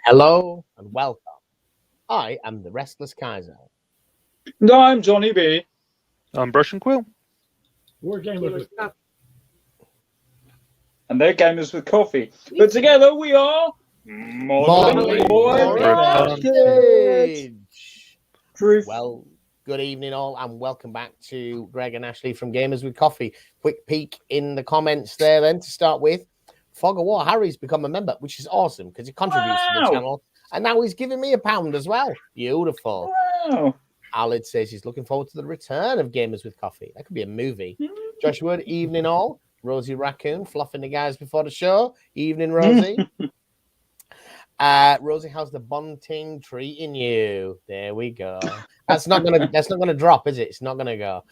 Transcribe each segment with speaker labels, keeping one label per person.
Speaker 1: Hello and welcome. I am the Restless Kaiser.
Speaker 2: And I'm Johnny B.
Speaker 3: I'm Brush and Quill.
Speaker 4: We're gamers with coffee.
Speaker 2: And they're gamers with coffee. But together we are Modeling Proof.
Speaker 1: Well, good evening all and welcome back to Greg and Ashley from Gamers with Coffee. Quick peek in the comments there then to start with. Fog of War, Harry's become a member, which is awesome because he contributes to the channel. And now he's giving me £1 as well. Beautiful.
Speaker 2: Wow.
Speaker 1: Alid says he's looking forward to the return of Gamers with Coffee. That could be a movie. Josh Wood, evening all. Rosie Raccoon, fluffing the guys before the show. Evening, Rosie. Rosie, how's the bunting treating you? There we go. That's not gonna drop, is it? It's not gonna go.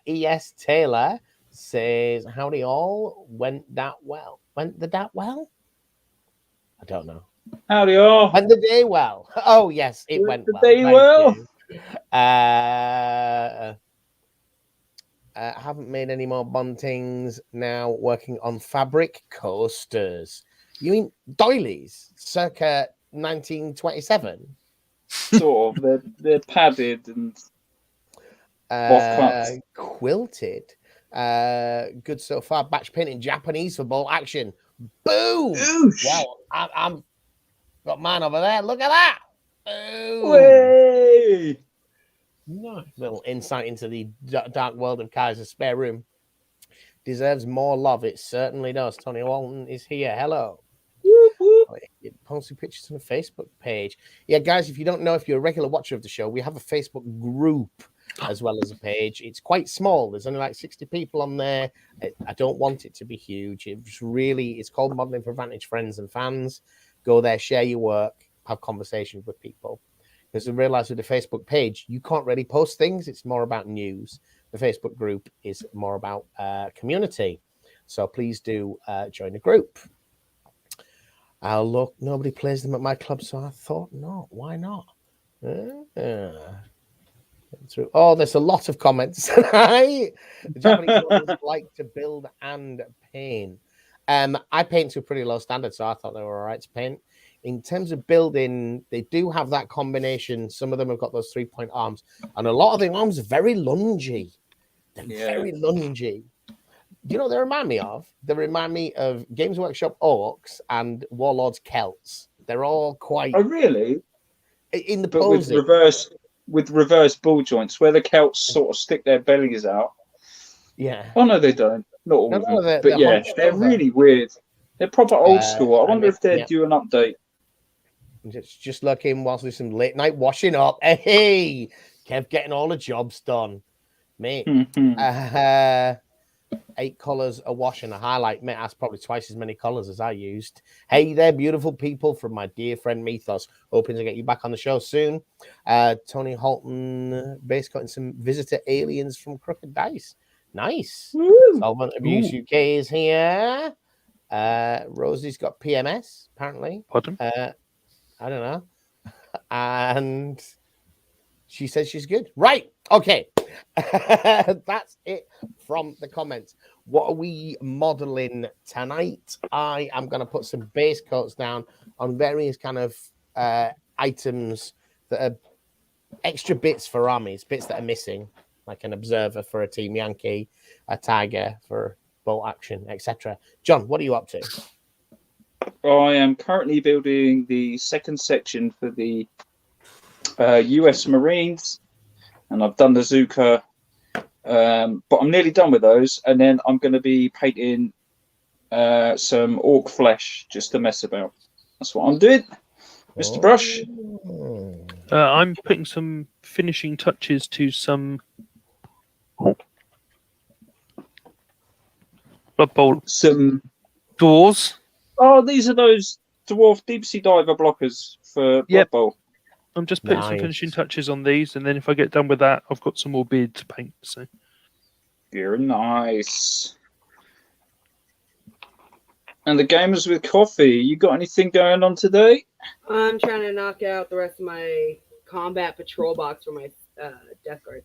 Speaker 1: E.S. Taylor says, howdy all. Went that well? Went the that well? I don't know.
Speaker 2: Howdy all.
Speaker 1: Went the day well? Oh yes, it went well.
Speaker 2: The day well.
Speaker 1: Haven't made any more buntings. Now working on fabric coasters. You mean doilies, circa 1927?
Speaker 2: Sort of. They're padded and
Speaker 1: quilted. Good so far. Batch painting Japanese for ball action. Boom!
Speaker 2: Oosh.
Speaker 1: Wow, I'm got mine over there. Look at that. Boom.
Speaker 2: Way.
Speaker 1: Nice. Little insight into the dark world of Kaiser's spare room. Deserves more love. It certainly does. Tony Walton is here. Hello.
Speaker 2: Whoop, whoop.
Speaker 1: Posting pictures on the Facebook page. Yeah, guys, if you don't know, if you're a regular watcher of the show, we have a Facebook group as well as a page. It's quite small. There's only like 60 people on there. I don't want it to be huge. It's called Modeling for Vantage Friends and Fans. Go there, share your work, have conversations with people. Because I realize with the Facebook page, you can't really post things. It's more about news. The Facebook group is more about community. So please do join the group. Look, nobody plays them at my club, so I thought, no, why not? Oh, there's a lot of comments tonight. The Japanese ones like to build and paint. I paint to a pretty low standard, so I thought they were all right to paint. In terms of building, they do have that combination. Some of them have got those 3-point arms, and a lot of the arms are very lungy. They're very lungy. Do you know what they remind me of? They remind me of Games Workshop Orcs and Warlords Celts. They're all quite...
Speaker 2: Oh, really?
Speaker 1: In the
Speaker 2: but
Speaker 1: posing.
Speaker 2: with reverse ball joints, where the Celts sort of stick their bellies out.
Speaker 1: Yeah.
Speaker 2: Oh, no, they don't. Not all of them.
Speaker 1: They're
Speaker 2: But yeah, they're really weird. They're proper old school. I wonder if they're due an update.
Speaker 1: Just looking whilst there's some late night washing up. Hey, Kev getting all the jobs done. Mate. 8 colours a wash and a highlight. Mate, that's probably twice as many colours as I used. Hey there, beautiful people from my dear friend Mythos. Hoping to get you back on the show soon. Tony Holton, base cutting some visitor aliens from Crooked Dice. Nice. Solvent Abuse UK is here. Rosie's got PMS, apparently.
Speaker 3: Pardon?
Speaker 1: I don't know. And she says she's good. Right. Okay. That's it from the comments. What are we modeling tonight? I am going to put some base coats down on various kind of items that are extra bits for armies, bits that are missing, like an observer for a Team Yankee, a tiger for bolt action, etc. John, what are you up to?
Speaker 2: I am currently building the second section for the US Marines, and I've done the Zuka, but I'm nearly done with those, and then I'm going to be painting some orc flesh just to mess about. That's what I'm doing. Mr. Brush?
Speaker 3: I'm putting some finishing touches to some Blood Bowl.
Speaker 2: Some
Speaker 3: doors.
Speaker 2: Oh, these are those dwarf deep sea diver blockers for Blood Bowl.
Speaker 3: I'm just putting some finishing touches on these, and then if I get done with that, I've got some more beard to paint. So
Speaker 2: very nice. And the gamers with coffee, you got anything going on today?
Speaker 5: I'm trying to knock out the rest of my combat patrol box for my Death Guard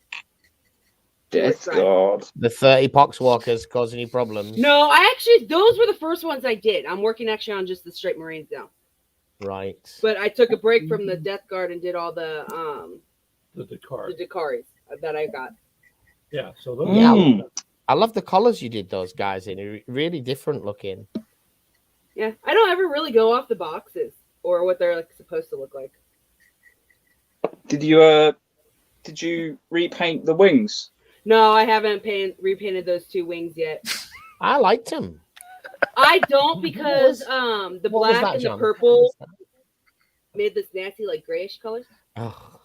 Speaker 2: Death Guard.
Speaker 1: The 30 poxwalkers causing you problems?
Speaker 5: No, those were the first ones I did. I'm working actually on just the straight Marines now.
Speaker 1: Right.
Speaker 5: But I took a break from the Death Guard and did all the Dakaris that I got.
Speaker 4: Yeah, so those.
Speaker 1: Yeah, I love the colors you did those guys in. They're really different looking.
Speaker 5: Yeah, I don't ever really go off the boxes or what they're supposed to look like.
Speaker 2: Did you repaint the wings?
Speaker 5: No, I haven't repainted those 2 wings yet.
Speaker 1: I liked them.
Speaker 5: I don't because the black and the purple made this nasty grayish color.
Speaker 1: Oh.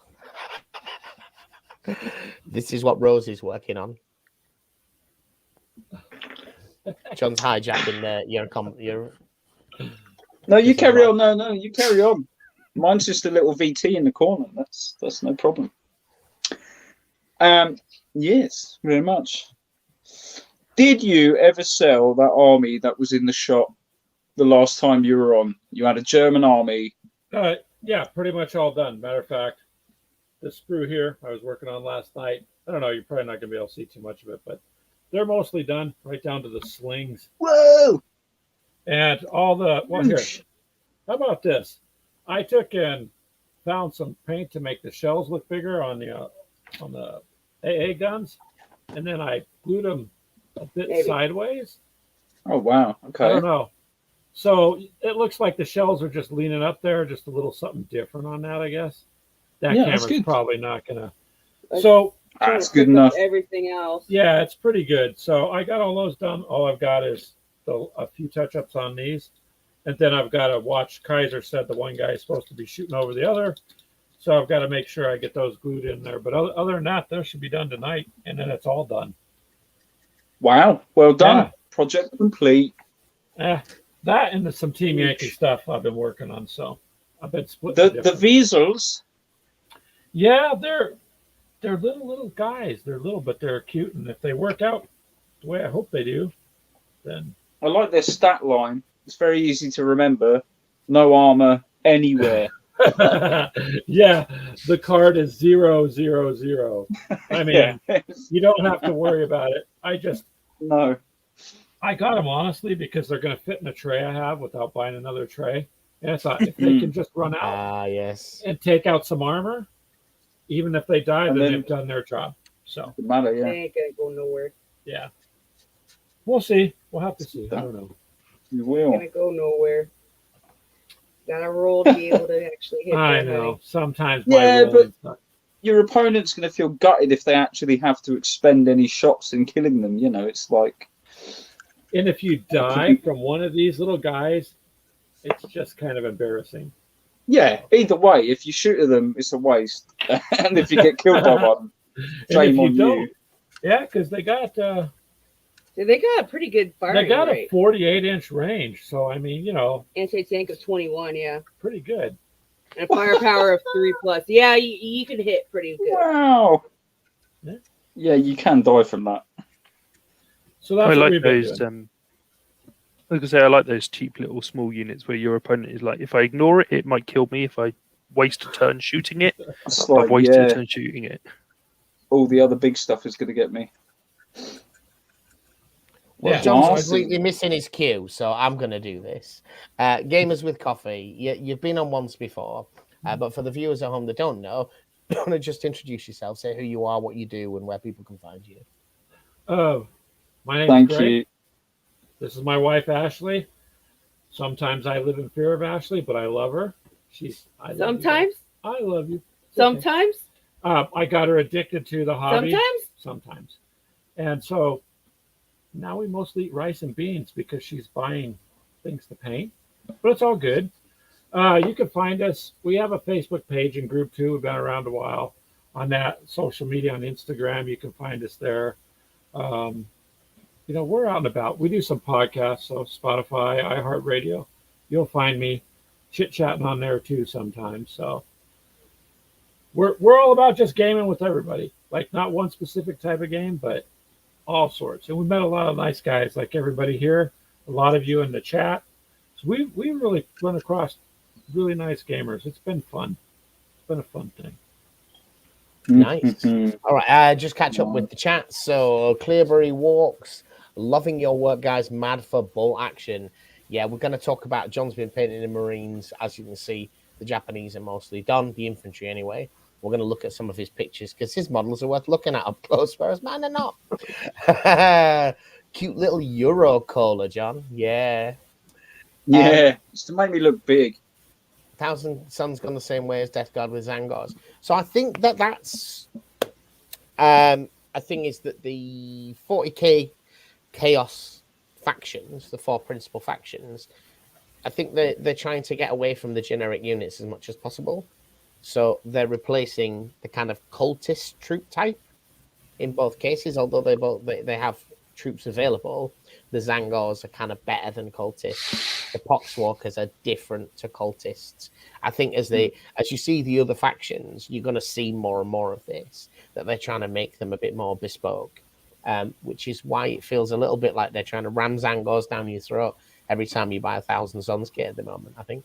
Speaker 1: This is what Rosie's working on. John's hijacking your.
Speaker 2: No, you carry on. No, you carry on. Mine's just a little VT in the corner. That's no problem. Yes, very much. Did you ever sell that army that was in the shop the last time you were on? You had a German army.
Speaker 4: Yeah, pretty much all done. Matter of fact, this sprue here I was working on last night. I don't know, you're probably not going to be able to see too much of it, but they're mostly done, right down to the slings.
Speaker 2: Whoa!
Speaker 4: And all the, well, here, how about this? I took and found some paint to make the shells look bigger on the AA guns, and then I glued them a bit sideways.
Speaker 2: Oh, wow. Okay.
Speaker 4: I don't know. So it looks like the shells are just leaning up there, just a little something different on that, I guess. That camera's probably not going to. So
Speaker 2: that's good enough.
Speaker 5: Everything else.
Speaker 4: Yeah, it's pretty good. So I got all those done. All I've got is a few touch-ups on these. And then I've got to watch. Kaiser said the one guy is supposed to be shooting over the other. So I've got to make sure I get those glued in there. But other than that, those should be done tonight. And then it's all done.
Speaker 2: Wow. Well done. Yeah. Project complete.
Speaker 4: That and some Team Yankee stuff I've been working on. So I've been splitting
Speaker 2: the Weasels.
Speaker 4: Yeah, they're little guys. They're little, but they're cute. And if they work out the way I hope they do, then
Speaker 2: I like their stat line. It's very easy to remember. No armor anywhere.
Speaker 4: Yeah, the card is 000. I mean, you don't have to worry about it. I got them honestly because they're going to fit in a tray I have without buying another tray. And I thought if they can just run out and take out some armor, even if they die, then they've done their job. So
Speaker 2: doesn't matter, yeah.
Speaker 5: They ain't gonna go nowhere.
Speaker 4: Yeah, we'll see. We'll have to see. I don't know.
Speaker 2: You will.
Speaker 5: Gonna go nowhere. Gotta roll to be able to actually hit.
Speaker 4: I know. Sometimes
Speaker 2: but your opponent's going to feel gutted if they actually have to expend any shots in killing them. You know, it's like.
Speaker 4: And if you die from one of these little guys, it's just kind of embarrassing.
Speaker 2: Yeah, either way, if you shoot at them, it's a waste. And if you get killed by one, shame on you.
Speaker 4: Yeah, because they got
Speaker 5: they got a pretty good firing rate.
Speaker 4: They got a 48-inch range, so I mean,
Speaker 5: anti-tank of 21, yeah,
Speaker 4: pretty good,
Speaker 5: and a firepower of 3+. Yeah, you can hit pretty good.
Speaker 2: Wow. Yeah, you can die from that.
Speaker 4: So that's
Speaker 3: I like those. Like I say, I like those cheap little small units where your opponent is like, if I ignore it, it might kill me. If I waste a turn shooting it, I've wasted a turn shooting it.
Speaker 2: All the other big stuff is going to get me.
Speaker 1: Well, John's completely missing his cue, so I'm going to do this. Gamers with Coffee, you've been on once before, but for the viewers at home that don't know, you want to just introduce yourself, say who you are, what you do, and where people can find you.
Speaker 4: My name's Greg. This is my wife, Ashley. Sometimes I live in fear of Ashley, but I love her.
Speaker 5: Sometimes?
Speaker 4: I love you.
Speaker 5: Sometimes?
Speaker 4: Okay. I got her addicted to the hobby.
Speaker 5: Sometimes?
Speaker 4: And so now we mostly eat rice and beans because she's buying things to paint. But it's all good. You can find us. We have a Facebook page and group too. We've been around a while on that. Social media on Instagram. You can find us there. We're out and about. We do some podcasts, so Spotify, iHeartRadio. You'll find me chit-chatting on there too sometimes. So we're all about just gaming with everybody. Like not one specific type of game, but all sorts. And we met a lot of nice guys like everybody here, a lot of you in the chat. So we really run across really nice gamers. It's been fun. It's been a fun thing.
Speaker 1: Nice. All right, just catch up with the chat. So Clearbury Walks, loving your work, guys. Mad for bolt action. Yeah, we're going to talk about John's been painting the Marines. As you can see, the Japanese are mostly done, the infantry anyway. We're going to look at some of his pictures because his models are worth looking at up close, whereas mine are not. Cute little Euro Cola, John. Yeah.
Speaker 2: Yeah, just to make me look big.
Speaker 1: Thousand Suns gone the same way as Death Guard with Zangars. So I think that's I think is that the 40k chaos factions, the 4 principal factions, I think they're trying to get away from the generic units as much as possible. So they're replacing the kind of cultist troop type in both cases, although they have troops available. The Zangars are kind of better than cultists. The Poxwalkers are different to cultists. I think as you see the other factions, you're going to see more and more of this, that they're trying to make them a bit more bespoke, which is why it feels a little bit like they're trying to ram Zangars down your throat every time you buy 1,000 Suns kit at the moment, I think.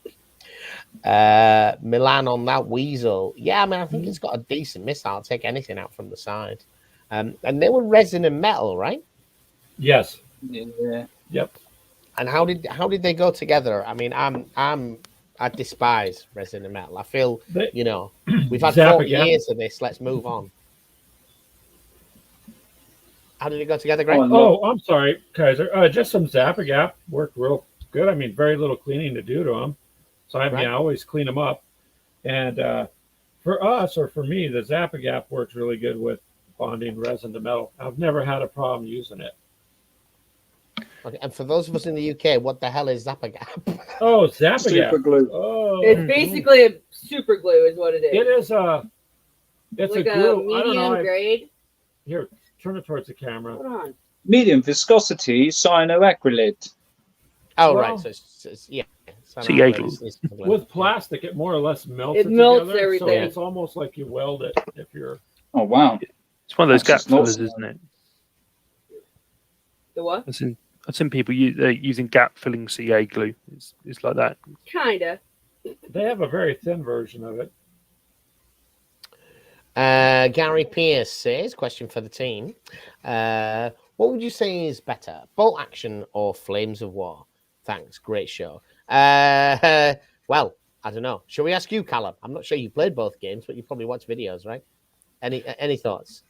Speaker 1: Milan on that Weasel. Yeah, I mean, I think it's got a decent missile. I'll take anything out from the side. And they were resin and metal, right?
Speaker 4: Yes.
Speaker 2: Yeah.
Speaker 4: Yep.
Speaker 1: And how did they go together? I mean, I despise resin and metal. I feel we've had 40 years of this. Let's move on. How did it go together, Greg?
Speaker 4: Oh, I'm sorry, Kaiser. Just some Zapagap worked real good. I mean, very little cleaning to do to them. So I always clean them up. And for us, or for me, the Zapagap works really good with bonding resin to metal. I've never had a problem using it.
Speaker 1: Okay, and for those of us in the UK, what the hell is Zapagap?
Speaker 4: Oh, Zapagap.
Speaker 2: Super glue.
Speaker 4: Oh,
Speaker 5: it's basically a super glue, is what it is.
Speaker 4: It is it's
Speaker 5: like
Speaker 4: a glue.
Speaker 5: Medium
Speaker 4: I don't know.
Speaker 5: grade.
Speaker 4: Here, turn it towards the camera.
Speaker 5: Hold on.
Speaker 2: Medium viscosity cyanoacrylate.
Speaker 1: Oh,
Speaker 4: Well,
Speaker 1: right. So it's
Speaker 3: CA glue.
Speaker 4: With plastic, it more or less melts.
Speaker 5: It melts
Speaker 4: together,
Speaker 5: everything.
Speaker 4: So it's almost like you weld it if you're.
Speaker 2: Oh wow!
Speaker 3: It's one of those gap
Speaker 2: That's just
Speaker 3: fillers,
Speaker 2: not-
Speaker 3: isn't it?
Speaker 5: The what?
Speaker 3: I've seen people using gap filling CA glue. It's like that.
Speaker 5: Kinda.
Speaker 4: They have a very thin version of it.
Speaker 1: Gary Pierce says, question for the team. What would you say is better, bolt action or Flames of War? Thanks, great show. Well, I don't know. Shall we ask you, Callum? I'm not sure you played both games, but you probably watched videos, right? Any thoughts?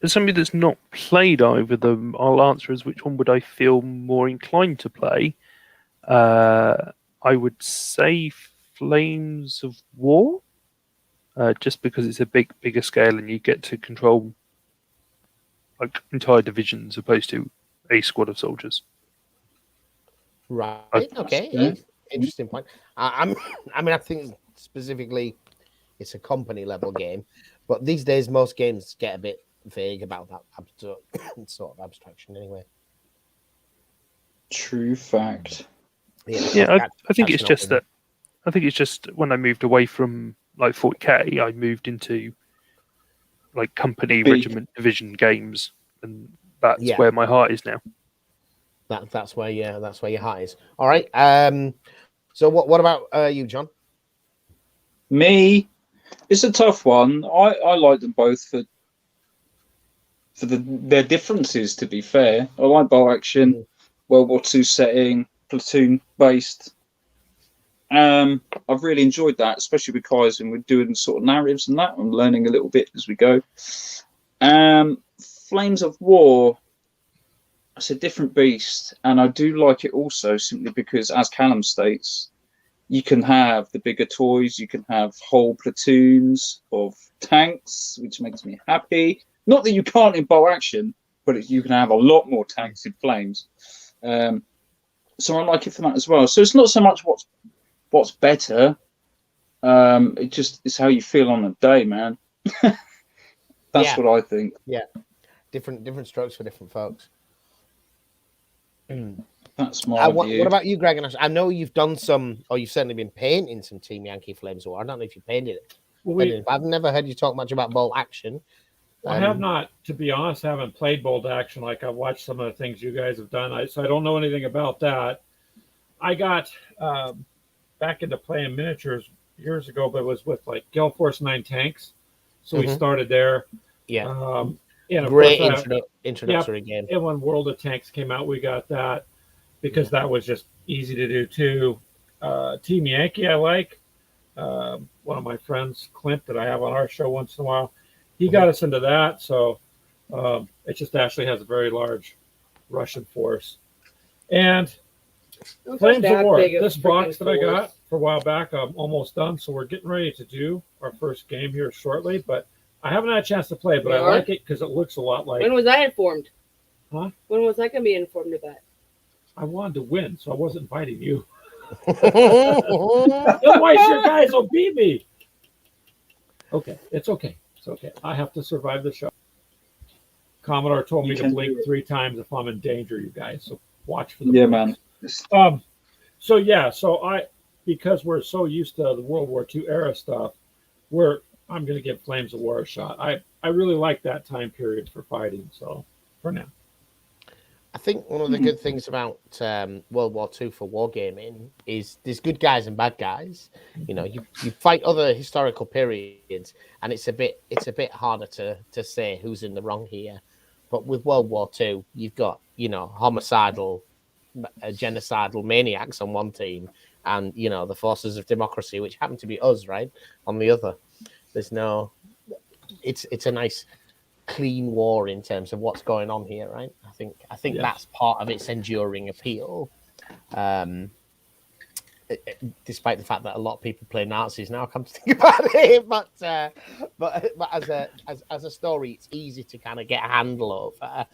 Speaker 3: As somebody that's not played either of them, I'll answer as which one would I feel more inclined to play. I would say Flames of War, just because it's a bigger scale and you get to control like entire divisions opposed to a squad of soldiers.
Speaker 1: Right. Okay. Yeah. Interesting point. I mean, I think specifically it's a company level game, but these days most games get a bit vague about that sort of abstraction anyway.
Speaker 2: True fact.
Speaker 3: Yeah, I think it's just that. I think it's just when I moved away from like 40k, I moved into like company, regiment, division games, and that's where my heart is now.
Speaker 1: That's where your heart is. All right. So what about you, John?
Speaker 2: Me, it's a tough one. I like them both for their differences. To be fair, I like bolt action, World War II setting, platoon based. I've really enjoyed that, especially with Kaiser, and we're doing sort of narratives and that. I'm learning a little bit as we go. Flames of War, it's a different beast, and I do like it also simply because, as Callum states, you can have the bigger toys, you can have whole platoons of tanks, which makes me happy. Not that you can't in bolt action, but you can have a lot more tanks in Flames. So I like it for that as well. So it's not so much what's better. It's how you feel on a day, man. That's what I think.
Speaker 1: Yeah, different strokes for different folks.
Speaker 2: That's my view.
Speaker 1: What about you, Greg? I know you've done some, or you've certainly been painting some Team Yankee Flames War. I don't know if you painted it. Well, I've never heard you talk much about bolt action.
Speaker 4: I have not, to be honest, haven't played bolt action. Like I've watched some of the things you guys have done, so I don't know anything about that. I got back into playing miniatures years ago, but it was with like Gale Force 9 tanks. So we started there.
Speaker 1: Yeah.
Speaker 4: And of
Speaker 1: great
Speaker 4: course,
Speaker 1: introductory game.
Speaker 4: And when World of Tanks came out, we got that because that was just easy to do too. Team Yankee, I like. One of my friends, Clint, that I have on our show once in a while, he got us into that. So it just actually has a very large Russian force. And Flames of War, this box that I got for a while back, I'm almost done. So we're getting ready to do our first game here shortly. But I haven't had a chance to play, but I like it because it looks a lot like.
Speaker 5: When was I informed?
Speaker 4: Huh?
Speaker 5: When was I going to be informed of that?
Speaker 4: I wanted to win, so I wasn't inviting you. Otherwise, your guys will beat me. Okay, it's okay. It's okay. I have to survive the show. Commodore told me to blink 3 times if I'm in danger, you guys. So watch for the
Speaker 2: man.
Speaker 4: So because we're so used to the World War II era stuff, I'm going to give Flames of War a shot. I really like that time period for fighting. So for now.
Speaker 1: I think one of the good things about World War II for wargaming is there's good guys and bad guys. You know, you fight other historical periods, and it's a bit harder to say who's in the wrong here. But with World War II, you've got, you know, homicidal, genocidal maniacs on one team, and, you know, the forces of democracy, which happen to be us, right, on the other. There's no, it's a nice clean war in terms of what's going on here, right? I think that's part of its enduring appeal. Despite the fact that a lot of people play Nazis now, come to think about it, but as a story, it's easy to kind of get a handle over.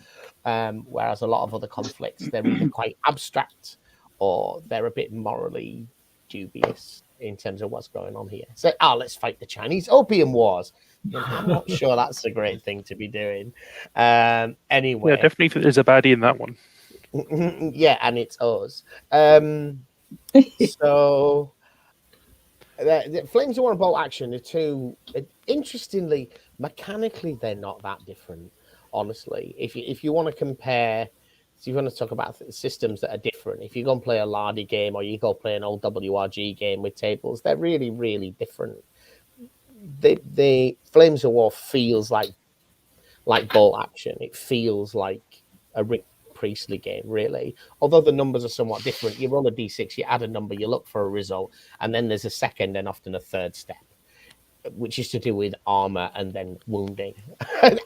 Speaker 1: Whereas a lot of other conflicts, they're either quite abstract or they're a bit morally dubious in terms of what's going on here. So, let's fight the Chinese Opium Wars. I'm not sure that's a great thing to be doing. Anyway,
Speaker 3: yeah, definitely think there's a baddie in that one.
Speaker 1: Yeah, and it's us. So, the Flames of War and Bolt Action are two. Interestingly, mechanically, they're not that different. Honestly, if you want to compare, so you want to talk about systems that are different. If you go and play a Lardy game or you go play an old WRG game with tables, they're really, really different. The Flames of War feels like Bolt Action. It feels like a Rick Priestley game, really. Although the numbers are somewhat different. You roll a d6, you add a number, you look for a result, and then there's a second and often a third step, which is to do with armor and then wounding. And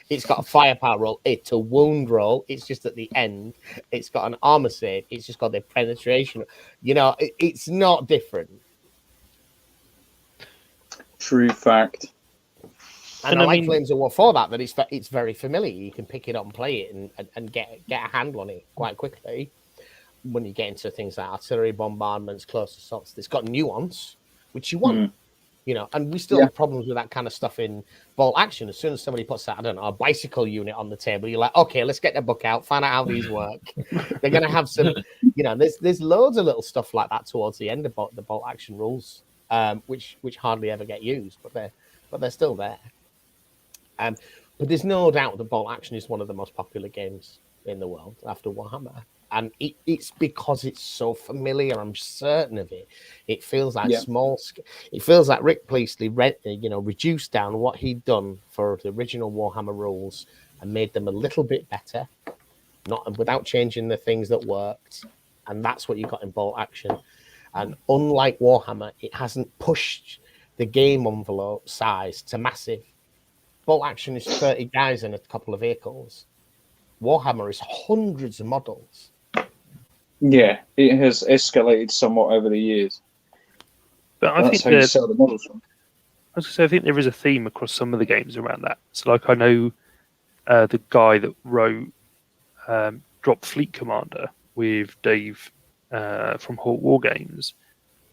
Speaker 1: it's got a firepower roll, it's a wound roll. It's just at the end. It's got an armor save. It's just got the penetration. You know, it's not different.
Speaker 2: True fact.
Speaker 1: And I like Flames of War for that it's very familiar. You can pick it up and play it and get a handle on it quite quickly. When you get into things like artillery bombardments, close assaults, it's got nuance, which you want. You know, and we still have problems with that kind of stuff in Bolt Action. As soon as somebody puts that, I don't know, a bicycle unit on the table, you're like, okay, let's get the book out, find out how these work. They're going to have some, you know, there's loads of little stuff like that towards the end of the Bolt Action rules, which hardly ever get used, but they're still there. But there's no doubt that Bolt Action is one of the most popular games in the world after Warhammer. And it's because it's so familiar. I'm certain of it. It feels like small. It feels like Rick Priestley, reduced down what he'd done for the original Warhammer rules and made them a little bit better, not without changing the things that worked. And that's what you got in Bolt Action. And unlike Warhammer, it hasn't pushed the game envelope size to massive. Bolt Action is 30 guys and a couple of vehicles. Warhammer is hundreds of models.
Speaker 2: Yeah, it has escalated somewhat over the years.
Speaker 3: But
Speaker 2: that's how you sell the models from.
Speaker 3: I was going to say, I think there is a theme across some of the games around that. So, like, I know the guy that wrote Drop Fleet Commander with Dave from Hawk War Games.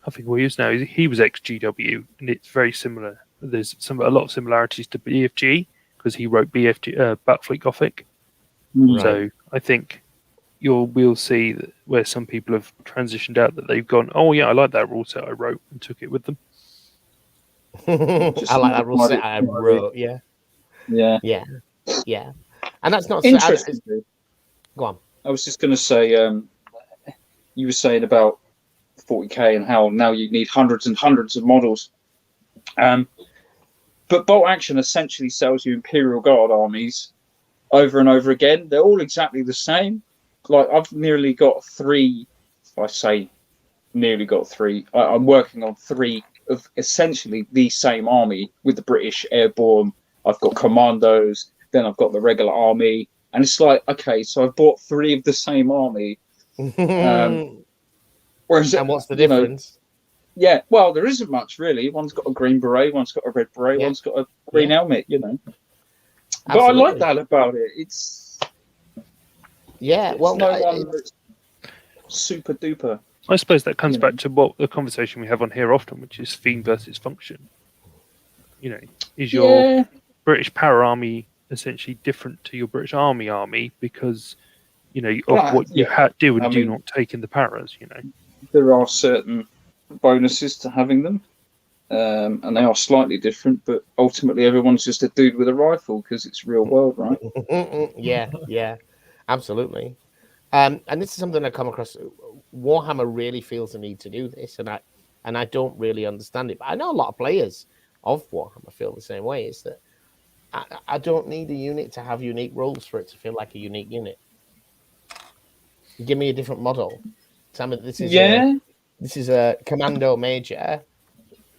Speaker 3: I think he is now. He was ex-GW, and it's very similar. There's a lot of similarities to BFG because he wrote BFG Battlefleet Gothic. Right. So I think we'll see that where some people have transitioned out that they've gone, oh yeah, I like that rule set I wrote and took it with them.
Speaker 1: I like that rule set I wrote. Yeah. And that's not
Speaker 2: interesting.
Speaker 1: Go on.
Speaker 2: I was just going to say, you were saying about 40k and how now you need hundreds and hundreds of models. But Bolt Action essentially sells you Imperial Guard armies over and over again. They're all exactly the same. Like I've nearly got 3. I say nearly got 3. I'm working on 3 of essentially the same army with the British Airborne. I've got commandos, then I've got the regular army, and it's like, okay, so I've bought 3 of the same army. Whereas,
Speaker 1: and what's the difference?
Speaker 2: Yeah, well, there isn't much really. One's got a green beret, one's got a red beret, one's got a green helmet, you know. But
Speaker 1: Absolutely.
Speaker 2: I like that about it. It's
Speaker 1: well,
Speaker 2: no one that's super duper.
Speaker 3: I suppose that comes back to what the conversation we have on here often, which is theme versus function. You know, is your British Power Army essentially different to your British Army because, you know, of what you do and do not take in the paras, you know?
Speaker 2: There are certain bonuses to having them, and they are slightly different, but ultimately everyone's just a dude with a rifle because it's real world, right?
Speaker 1: yeah, absolutely. And this is something I come across. Warhammer really feels the need to do this, and I don't really understand it. But I know a lot of players of Warhammer feel the same way. Is that I don't need a unit to have unique rules for it to feel like a unique unit. Give me a different model. Tell me this is a commando major.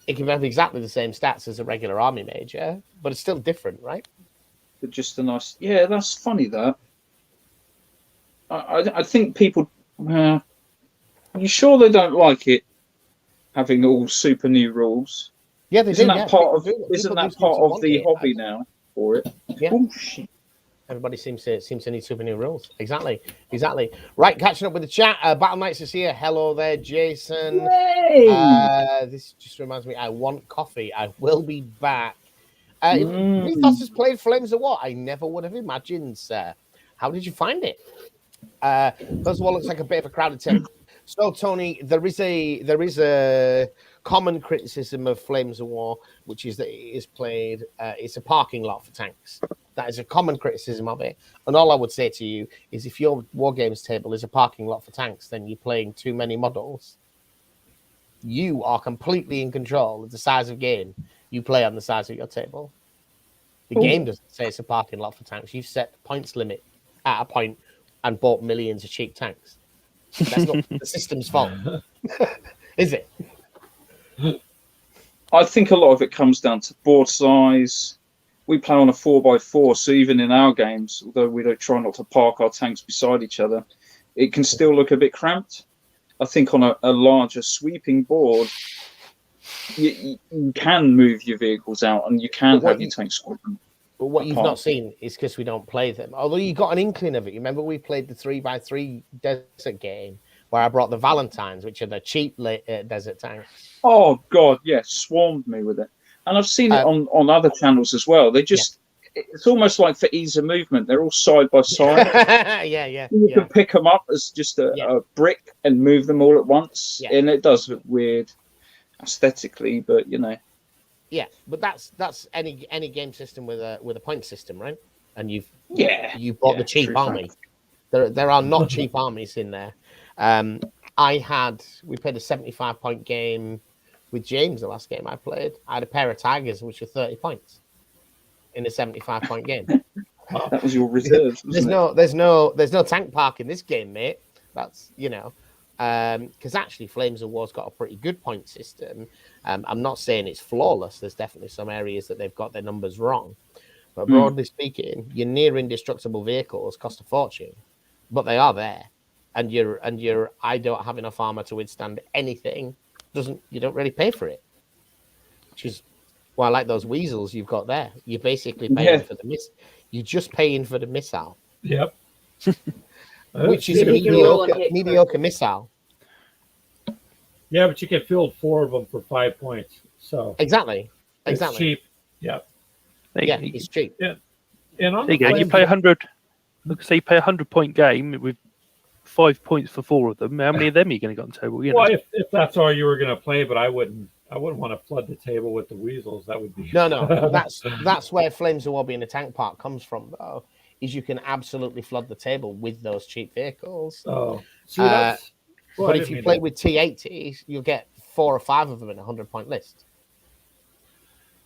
Speaker 1: It can have exactly the same stats as a regular army major, but it's still different, right?
Speaker 2: But just a nice, that's funny. That I think people. Are you sure they don't like it having all super new rules?
Speaker 1: Yeah, they
Speaker 2: isn't
Speaker 1: do.
Speaker 2: That part of isn't that part of the hobby now for it?
Speaker 1: Yeah.
Speaker 2: Oh, shit.
Speaker 1: Everybody seems to need super new rules. Exactly. Right, catching up with the chat. Battle Knights is here. Hello there, Jason.
Speaker 2: Hey.
Speaker 1: This just reminds me. I want coffee. I will be back. Mythos has played Flames of War. I never would have imagined, sir. How did you find it? First of all, looks like a bit of a crowded table. So, Tony, there is a common criticism of Flames of War, which is that it is played. It's a parking lot for tanks. That is a common criticism of it. And all I would say to you is, if your War Games table is a parking lot for tanks, then you're playing too many models. You are completely in control of the size of game you play on the size of your table. The game doesn't say it's a parking lot for tanks. You've set the points limit at a point and bought millions of cheap tanks. That's not the system's fault, is it?
Speaker 2: I think a lot of it comes down to board size. We play on a 4x4, so even in our games, although we don't try not to park our tanks beside each other, it can still look a bit cramped. I think on a larger sweeping board, you can move your vehicles out and you can have your tanks squadron.
Speaker 1: But what you've not seen is because we don't play them. Although you got an inkling of it. You remember we played the 3x3 desert game where I brought the Valentines, which are the cheap desert tanks.
Speaker 2: Oh, God, swarmed me with it. And I've seen it on other channels as well. They just, it's almost like for ease of movement. They're all side by side. You can pick them up as just a brick and move them all at once. Yeah. And it does look weird aesthetically, but you know.
Speaker 1: Yeah, but that's any game system with a point system, right? And you bought the cheap army. There are not cheap armies in there. We played a 75-point game with James the last game I played. I had a pair of Tigers which were 30 points in a 75-point game.
Speaker 2: That was your reserves.
Speaker 1: There's no tank park in this game, mate. That's because actually Flames of War's got a pretty good point system. I'm not saying it's flawless. There's definitely some areas that they've got their numbers wrong. But broadly speaking, your near indestructible vehicles cost a fortune, but they are there. And your I don't have enough armor to withstand anything. You don't really pay for it. Which is why I like those weasels you've got there. You're basically paying for the You're just paying for the missile.
Speaker 4: Yep.
Speaker 1: Which is a mediocre missile.
Speaker 4: Yeah, but you can field 4 of them for 5 points. So
Speaker 1: exactly.
Speaker 4: It's cheap. Yeah.
Speaker 1: It's cheap.
Speaker 4: Yeah. And
Speaker 3: you play 100. Look, say you play 100-point game with 5 points for 4 of them. How many of them are you going to get on the table? You know?
Speaker 4: Well, if that's all you were going to play, but I wouldn't want to flood the table with the weasels. That would be
Speaker 1: no. That's where Flames of War being a tank park comes from, though. Is you can absolutely flood the table with those cheap vehicles.
Speaker 4: Oh, see, Well,
Speaker 1: but if you play with T80s, you'll get 4 or 5 of them in a 100-point list.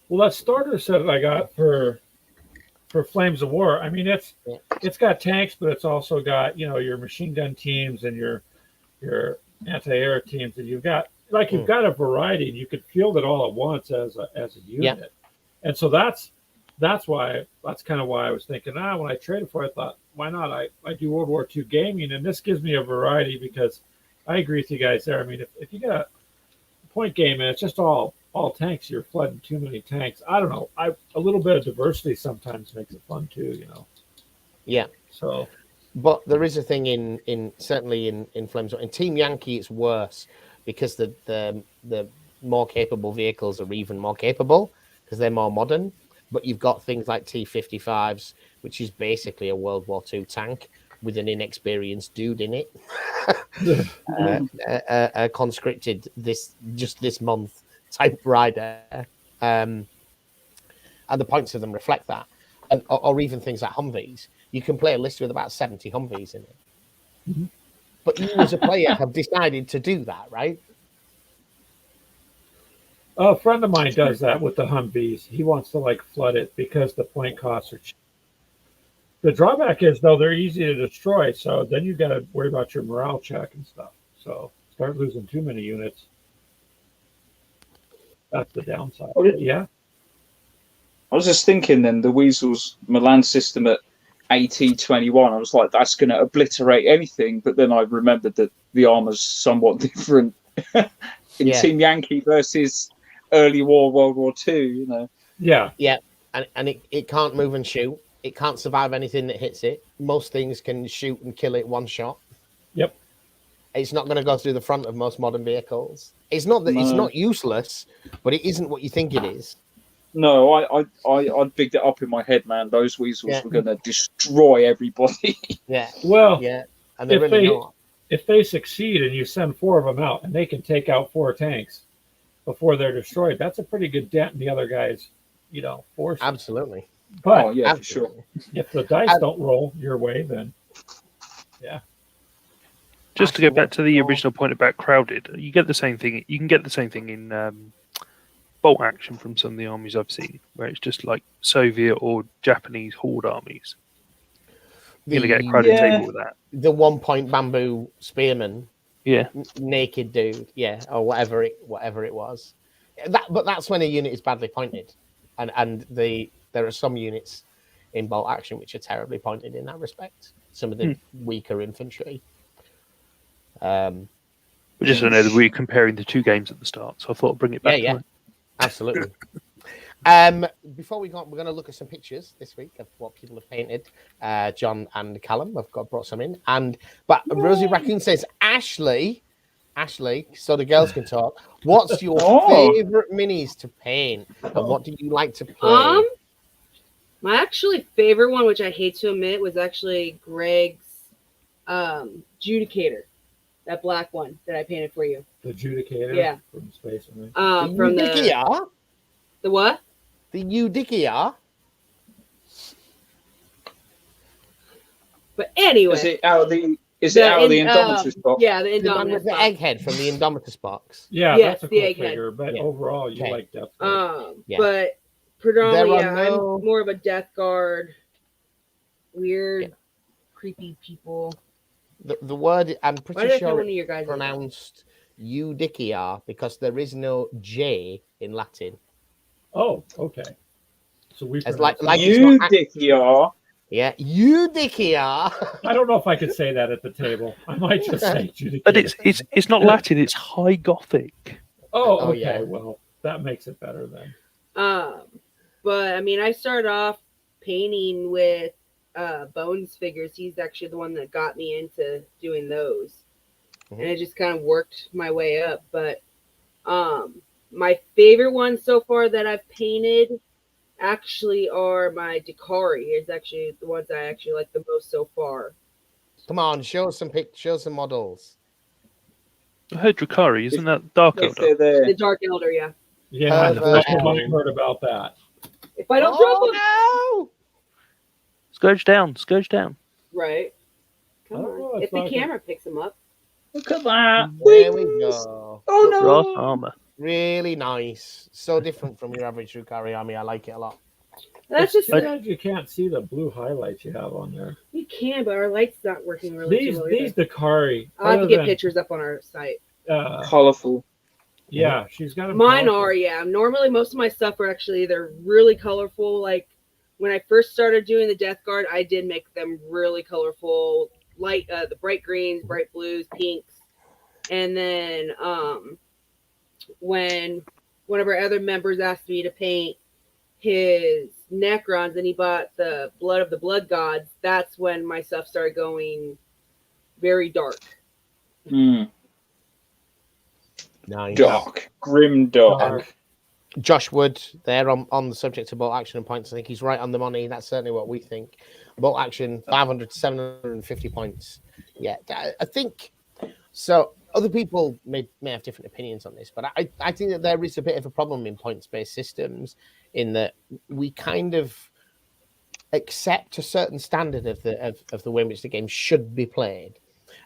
Speaker 4: Well, that starter set I got for Flames of War, I mean, it's got tanks, but it's also got, you know, your machine gun teams and your anti-air teams, and you've got a variety, and you could field it all at once as a unit. Yep. And so that's kind of why I was thinking, when I traded for it, I thought, why not? I do World War II gaming, and this gives me a variety, because I agree with you guys there. I mean, if you got a point game and it's just all tanks, you're flooding too many tanks. I don't know. A little bit of diversity sometimes makes it fun too, you know.
Speaker 1: Yeah.
Speaker 4: So,
Speaker 1: but there is a thing in certainly in Flames. In Team Yankee, it's worse because the more capable vehicles are even more capable because they're more modern. But you've got things like T-55s, which is basically a World War II tank with an inexperienced dude in it, conscripted this month type rider, and the points of them reflect that, or even things like Humvees. You can play a list with about 70 Humvees in it, but you as a player have decided to do that, right?
Speaker 4: A friend of mine does that with the Humvees. He wants to flood it because the point costs are cheap. The drawback is, though, they're easy to destroy, so then you've got to worry about your morale check and stuff. So start losing too many units. That's the downside. Yeah.
Speaker 2: I was just thinking then, the Weasel's Milan system at AT-21, I was like, that's going to obliterate anything. But then I remembered that the armor's somewhat different in Team Yankee versus early war, World War II, you know.
Speaker 4: Yeah.
Speaker 1: Yeah. And it can't move and shoot. It can't survive anything that hits it. Most things can shoot and kill it one shot.
Speaker 4: Yep.
Speaker 1: It's not going to go through the front of most modern vehicles. It's not that it's not useless, but it isn't what you think it is.
Speaker 2: No, I bigged it up in my head, man. Those Weasels were going to destroy everybody.
Speaker 1: Yeah.
Speaker 4: Well,
Speaker 1: and they're really not.
Speaker 4: If they succeed and you send 4 of them out and they can take out 4 tanks before they're destroyed, that's a pretty good dent in the other guy's, force.
Speaker 1: Absolutely.
Speaker 4: But
Speaker 2: for sure.
Speaker 4: If the dice don't roll your way, then
Speaker 3: Just to go back to the original point about crowded, you get the same thing. You can get the same thing in bolt action from some of the armies I've seen, where it's just like Soviet or Japanese horde armies. You're going to get a crowded table with that.
Speaker 1: The 1-point bamboo spearman.
Speaker 3: Yeah.
Speaker 1: Naked dude. Yeah. Or whatever it was. But that's when a unit is badly pointed. And there are some units in bolt action which are terribly pointed in that respect. Some of the weaker infantry.
Speaker 3: Just to know that we're comparing the 2 games at the start, so I thought I'd bring it back.
Speaker 1: Yeah. Absolutely. Before we go on, we're going to look at some pictures this week of what people have painted. John and Callum have brought some in, but Rosie Raccoon says, Ashley, so the girls can talk. What's your favorite minis to paint, and what do you like to play?
Speaker 5: My actually favorite one, which I hate to admit, was actually Greg's Judicator. That black one that I painted for you.
Speaker 4: The Judicator?
Speaker 5: Yeah.
Speaker 4: From Space Marine.
Speaker 5: From the what?
Speaker 1: The Judicator.
Speaker 5: But anyway.
Speaker 2: Is it out of the Indomitus box?
Speaker 5: Yeah, the Indomitus
Speaker 1: box. The egghead from the Indomitus box.
Speaker 4: Yeah, that's a cool figure, but overall you like Death Guard.
Speaker 5: But predominantly, I'm more of a Death Guard. Weird, creepy people.
Speaker 1: The word, I'm pretty sure
Speaker 5: it's
Speaker 1: pronounced Judicia because there is no J in Latin.
Speaker 4: Oh, okay. So we
Speaker 1: like
Speaker 2: Judicia.
Speaker 1: Yeah, Judicia.
Speaker 4: I don't know if I could say that at the table. I might just say Judicia.
Speaker 3: But it's not Latin, it's High Gothic.
Speaker 4: Oh, okay. Yeah. Well, that makes it better then.
Speaker 5: But I mean, I started off painting with Bones figures. He's actually the one that got me into doing those. And I just kind of worked my way up. But my favorite ones so far that I've painted actually are my Dakari. Is actually the ones I actually like the most so far.
Speaker 1: Come on, show us some models.
Speaker 3: I heard Drakari, isn't that Dark Elder?
Speaker 5: The Dark Elder, yeah.
Speaker 4: Yeah, I've heard about that.
Speaker 5: If I don't drop them.
Speaker 1: No!
Speaker 3: Scourge down.
Speaker 5: Right. Come on. If the camera picks them up.
Speaker 2: Look at that.
Speaker 1: There we
Speaker 2: Wings.
Speaker 1: go.
Speaker 2: Oh
Speaker 1: Look,
Speaker 3: Brass
Speaker 2: no.
Speaker 3: armor.
Speaker 1: really nice. So different from your average Rukari army. I like it a lot.
Speaker 5: That's just
Speaker 4: Too bad you can't see the blue highlights you have on there.
Speaker 5: you can, but our light's not working really
Speaker 4: These
Speaker 5: too well.
Speaker 4: these
Speaker 5: either.
Speaker 4: Dakari.
Speaker 5: I'll have to
Speaker 4: other
Speaker 5: get
Speaker 4: than,
Speaker 5: pictures up on our site.
Speaker 2: Colourful.
Speaker 4: Yeah, she's got them.
Speaker 5: Mine
Speaker 4: colorful.
Speaker 5: are, yeah. Normally, most of my stuff are actually either really colorful. Like when I first started doing the Death Guard, I did make them really colorful, light, the bright greens, bright blues, pinks, and then when one of our other members asked me to paint his Necrons and he bought the Blood of the Blood Gods, that's when my stuff started going very dark.
Speaker 2: Mm.
Speaker 1: Nice.
Speaker 2: Dark. Grim dark.
Speaker 4: Dark.
Speaker 1: Josh Wood there on the subject of bolt action and points. I think he's right on the money. That's certainly what we think. Bolt action, 500 to 750 points. Yeah, I think so. Other people may have different opinions on this, but I think that there is a bit of a problem in points-based systems in that we kind of accept a certain standard of the way in which the game should be played.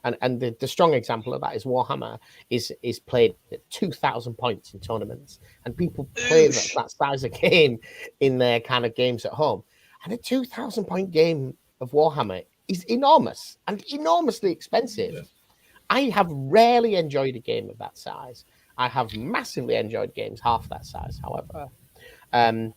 Speaker 1: And the strong example of that is Warhammer is played at 2,000 points in tournaments, and people play that size of game in their kind of games at home. And a 2,000 point game of Warhammer is enormous and enormously expensive.
Speaker 4: Yeah.
Speaker 1: I have rarely enjoyed a game of that size. I have massively enjoyed games half that size, however. And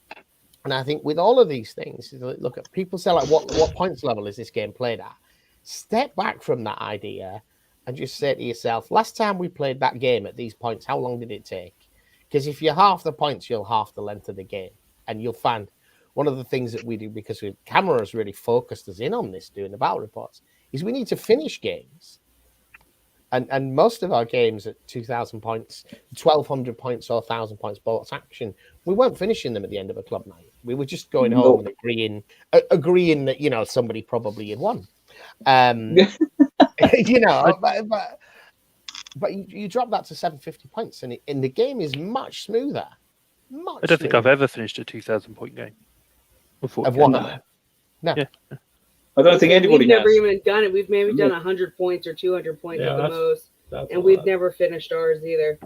Speaker 1: I think with all of these things, look at people say like, what points level is this game played at? Step back from that idea and just say to yourself, last time we played that game at these points, how long did it take? Because if you're half the points, you'll half the length of the game. And you'll find one of the things that we do, because camera has really focused us in on this, doing the battle reports, is we need to finish games. And most of our games at 2,000 points, 1,200 points or 1,000 points bolt action, we weren't finishing them at the end of a club night. We were just going home and agreeing that, somebody probably had won. But you drop that to 750 points and the game is much smoother.
Speaker 3: I don't think I've ever finished a 2,000 point game.
Speaker 1: Of Warhammer. No.
Speaker 3: Yeah.
Speaker 2: I don't think anybody
Speaker 5: We've never
Speaker 2: has.
Speaker 5: even done it. We've maybe done 100 points or 200 points at the most. And we've never finished ours either.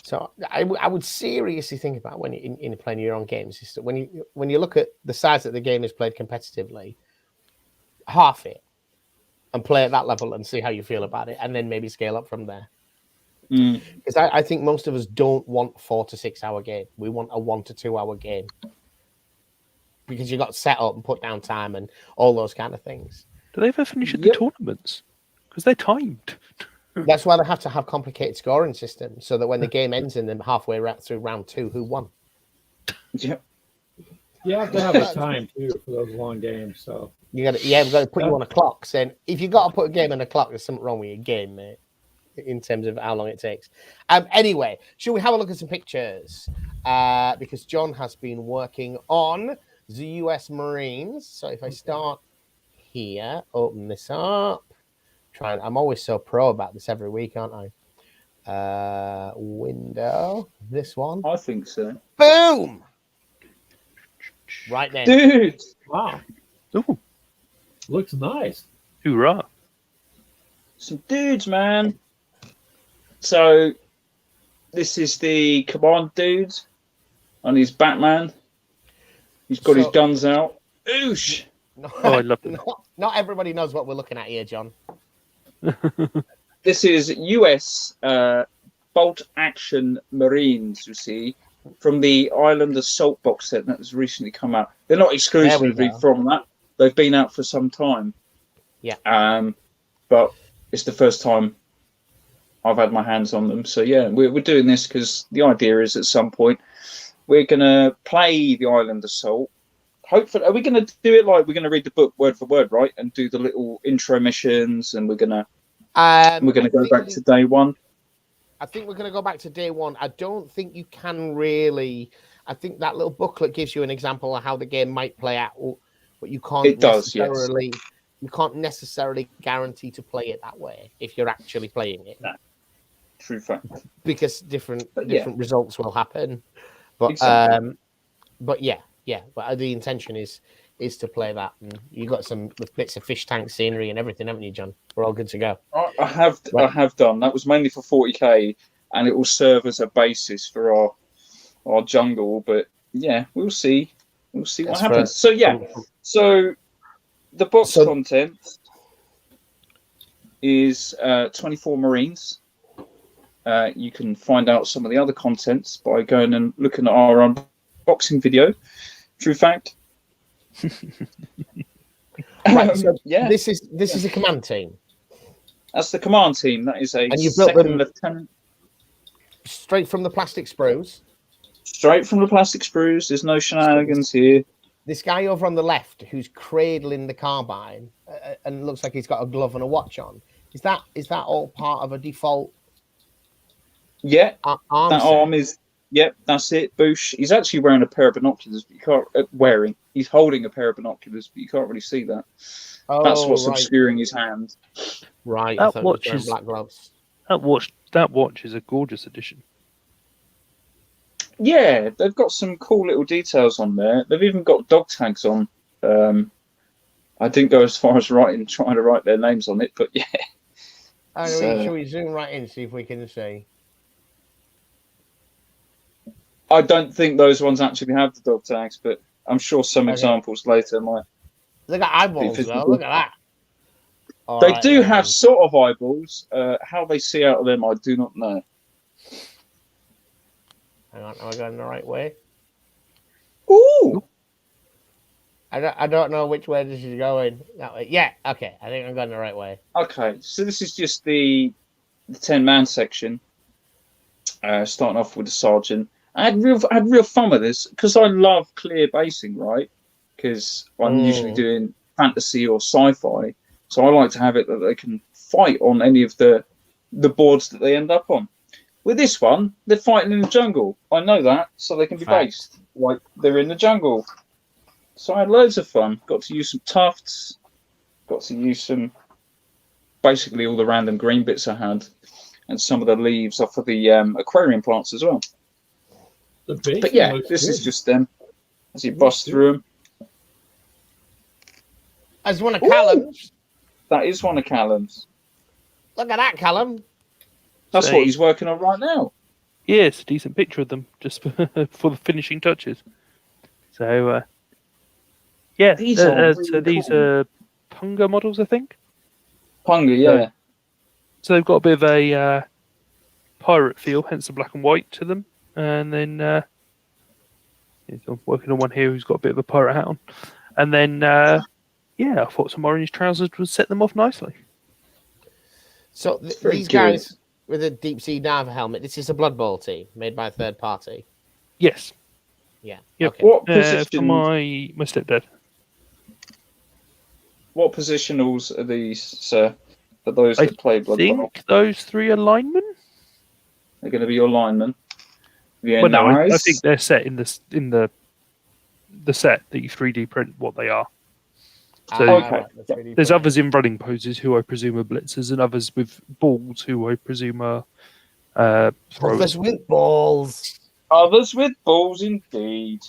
Speaker 1: So I would seriously think about when you in playing your own games is that when you look at the size that the game is played competitively, half it and play at that level and see how you feel about it, and then maybe scale up from there. Because I think most of us don't want 4 to 6 hour game. We want a 1 to 2 hour game because you got set up and put down time and all those kind of things.
Speaker 3: Do they ever finish at the tournaments? Because they're timed.
Speaker 1: That's why they have to have complicated scoring systems so that when the game ends in them halfway through round 2, who won?
Speaker 2: Yep.
Speaker 4: You have to have a time too for those long games. So
Speaker 1: we've got to put you on a clock. Saying if you've got to put a game on a clock, there's something wrong with your game, mate. In terms of how long it takes. Anyway, should we have a look at some pictures? Because John has been working on the US Marines. So if I start here, open this up. I'm always so pro about this every week, aren't I? Window, this one.
Speaker 2: I think so.
Speaker 1: Boom! Right then.
Speaker 2: Dude!
Speaker 4: wow,
Speaker 3: Ooh,
Speaker 4: looks nice.
Speaker 3: hoorah.
Speaker 2: Some dudes, man. So, this is the command dude on his Batman. He's got his guns out. Oosh!
Speaker 3: I love them.
Speaker 1: Not everybody knows what we're looking at here, John.
Speaker 2: This is US bolt action Marines, you see, from the Island Assault box set that has recently come out. They're not exclusively from that. They've been out for some time.
Speaker 1: Yeah.
Speaker 2: But it's the first time I've had my hands on them. So yeah, we're doing this because the idea is at some point we're going to play the Island Assault. Hopefully, are we going to do it like we're going to read the book word for word, right? And do the little intro missions, and we're going to go back to day one.
Speaker 1: I think we're going to go back to day one. I don't think you can really. I think that little booklet gives you an example of how the game might play out, but you can't.
Speaker 2: It does, yes.
Speaker 1: You can't necessarily guarantee to play it that way if you're actually playing it.
Speaker 2: No. True fact.
Speaker 1: Because different results will happen. But
Speaker 2: exactly.
Speaker 1: But yeah, yeah, but the intention is to play that. And you got some bits of fish tank scenery and everything, haven't you, John? We're all good to go.
Speaker 2: I have done. That was mainly for 40k, and it will serve as a basis for our jungle. But yeah, we'll see. We'll see what happens. So yeah, so the box content is 24 Marines. You can find out some of the other contents by going and looking at our unboxing video. True fact.
Speaker 1: Right, so
Speaker 2: yeah,
Speaker 1: this is a command team.
Speaker 2: That's the command team. That is a
Speaker 1: And you built
Speaker 2: second
Speaker 1: them
Speaker 2: lieutenant.
Speaker 1: straight from the plastic sprues.
Speaker 2: Straight from the plastic sprues. There's no shenanigans here.
Speaker 1: This guy over on the left who's cradling the carbine and looks like he's got a glove and a watch on. Is that all part of a default?
Speaker 2: Yeah,
Speaker 1: arm
Speaker 2: that
Speaker 1: set?
Speaker 2: arm is. Yep, that's it. Boosh. He's actually wearing a pair of binoculars, but you can't. He's holding a pair of binoculars, but you can't really see that.
Speaker 1: Oh,
Speaker 2: that's what's
Speaker 1: right.
Speaker 2: obscuring his hand.
Speaker 1: Right.
Speaker 3: That
Speaker 1: I thought
Speaker 3: watch
Speaker 1: he was
Speaker 3: is
Speaker 1: wearing black gloves.
Speaker 3: That watch is a gorgeous addition.
Speaker 2: Yeah, they've got some cool little details on there. They've even got dog tags on. I didn't go as far as trying to write their names on it, but yeah.
Speaker 1: Should we zoom right in, see if we can see?
Speaker 2: I don't think those ones actually have the dog tags, but I'm sure some examples later might.
Speaker 1: Look at eyeballs, though. Look at that.
Speaker 2: They do have sort of eyeballs. How they see out of them, I do not know.
Speaker 1: Hang on, am I going the right way?
Speaker 2: Ooh!
Speaker 1: I don't know which way this is going. That way. Yeah, okay. I think I'm going the right way.
Speaker 2: Okay, so this is just the 10-man section. Starting off with the sergeant. I had real fun with this because I love clear basing, right? Because I'm usually doing fantasy or sci-fi, so I like to have it that they can fight on any of the boards that they end up on. With this one, they're fighting in the jungle. I know that, so they can be based like they're in the jungle. So I had loads of fun. Got to use some tufts. Got to use some, basically all the random green bits I had, and some of the leaves off of the aquarium plants as well. But yeah, this is just them as you bust through them.
Speaker 1: As one of Callum's.
Speaker 2: That is one of Callum's.
Speaker 1: Look at that, Callum.
Speaker 2: That's what he's working on right now.
Speaker 3: Yeah, it's a decent picture of them, just for the finishing touches. So, yeah,
Speaker 2: these are
Speaker 3: these are Punga models, I think.
Speaker 2: Punga, yeah.
Speaker 3: So they've got a bit of a pirate feel, hence the black and white to them. And then I'm working on one here who's got a bit of a pirate hat on. And then, I thought some orange trousers would set them off nicely.
Speaker 1: So these guys with a deep sea diver helmet, this is a Blood Bowl team made by a third party.
Speaker 3: Yes.
Speaker 1: Yeah.
Speaker 3: Yep.
Speaker 1: Okay.
Speaker 2: What position?
Speaker 3: For my stepdad.
Speaker 2: What positionals are these, sir? For those that play Blood Bowl?
Speaker 3: I think those three are linemen.
Speaker 2: They're going to be your linemen. Yeah,
Speaker 3: well, no,
Speaker 2: nice.
Speaker 3: I think they're set in the set that you 3D print what they are. So there's others in running poses who I presume are blitzers, and others with balls who I presume are throwers.
Speaker 1: Others with balls.
Speaker 2: Others with balls, indeed.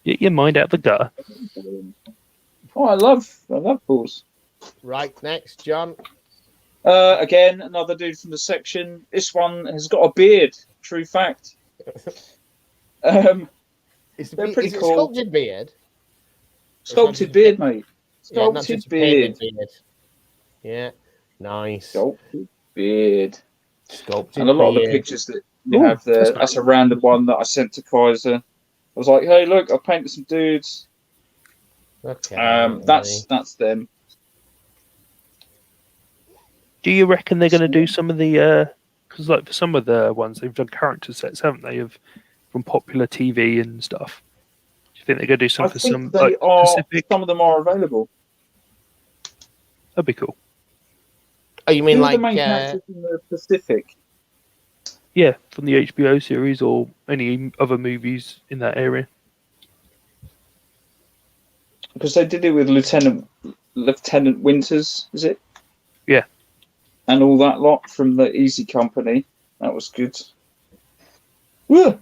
Speaker 3: Get your mind out the gutter.
Speaker 2: Oh, I love balls.
Speaker 1: Right, next, John.
Speaker 2: Again, another dude from the section. This one has got a beard. True fact. They're pretty cool.
Speaker 1: Sculpted beard.
Speaker 2: Sculpted beard, mate.
Speaker 1: Sculpted beard. Yeah, nice.
Speaker 2: Sculpted beard.
Speaker 1: Sculpted
Speaker 2: and a lot of the
Speaker 1: beard.
Speaker 2: pictures that you have there. That's a random one that I sent to Kaiser. I was like, "Hey, look, I painted some dudes."
Speaker 1: Okay.
Speaker 2: That's them.
Speaker 3: Do you reckon they're going to do some of the? Because like for some of the ones they've done character sets, haven't they? From popular TV and stuff. Do you think they're going to do some specific?
Speaker 2: Some of them are available.
Speaker 3: That'd be cool.
Speaker 1: Oh, you mean
Speaker 2: Who's
Speaker 1: like
Speaker 2: the main characters in the Pacific?
Speaker 3: Yeah, from the HBO series or any other movies in that area.
Speaker 2: Because they did it with Lieutenant Winters, is it?
Speaker 3: Yeah.
Speaker 2: And all that lot from the Easy Company. That was good. Woo!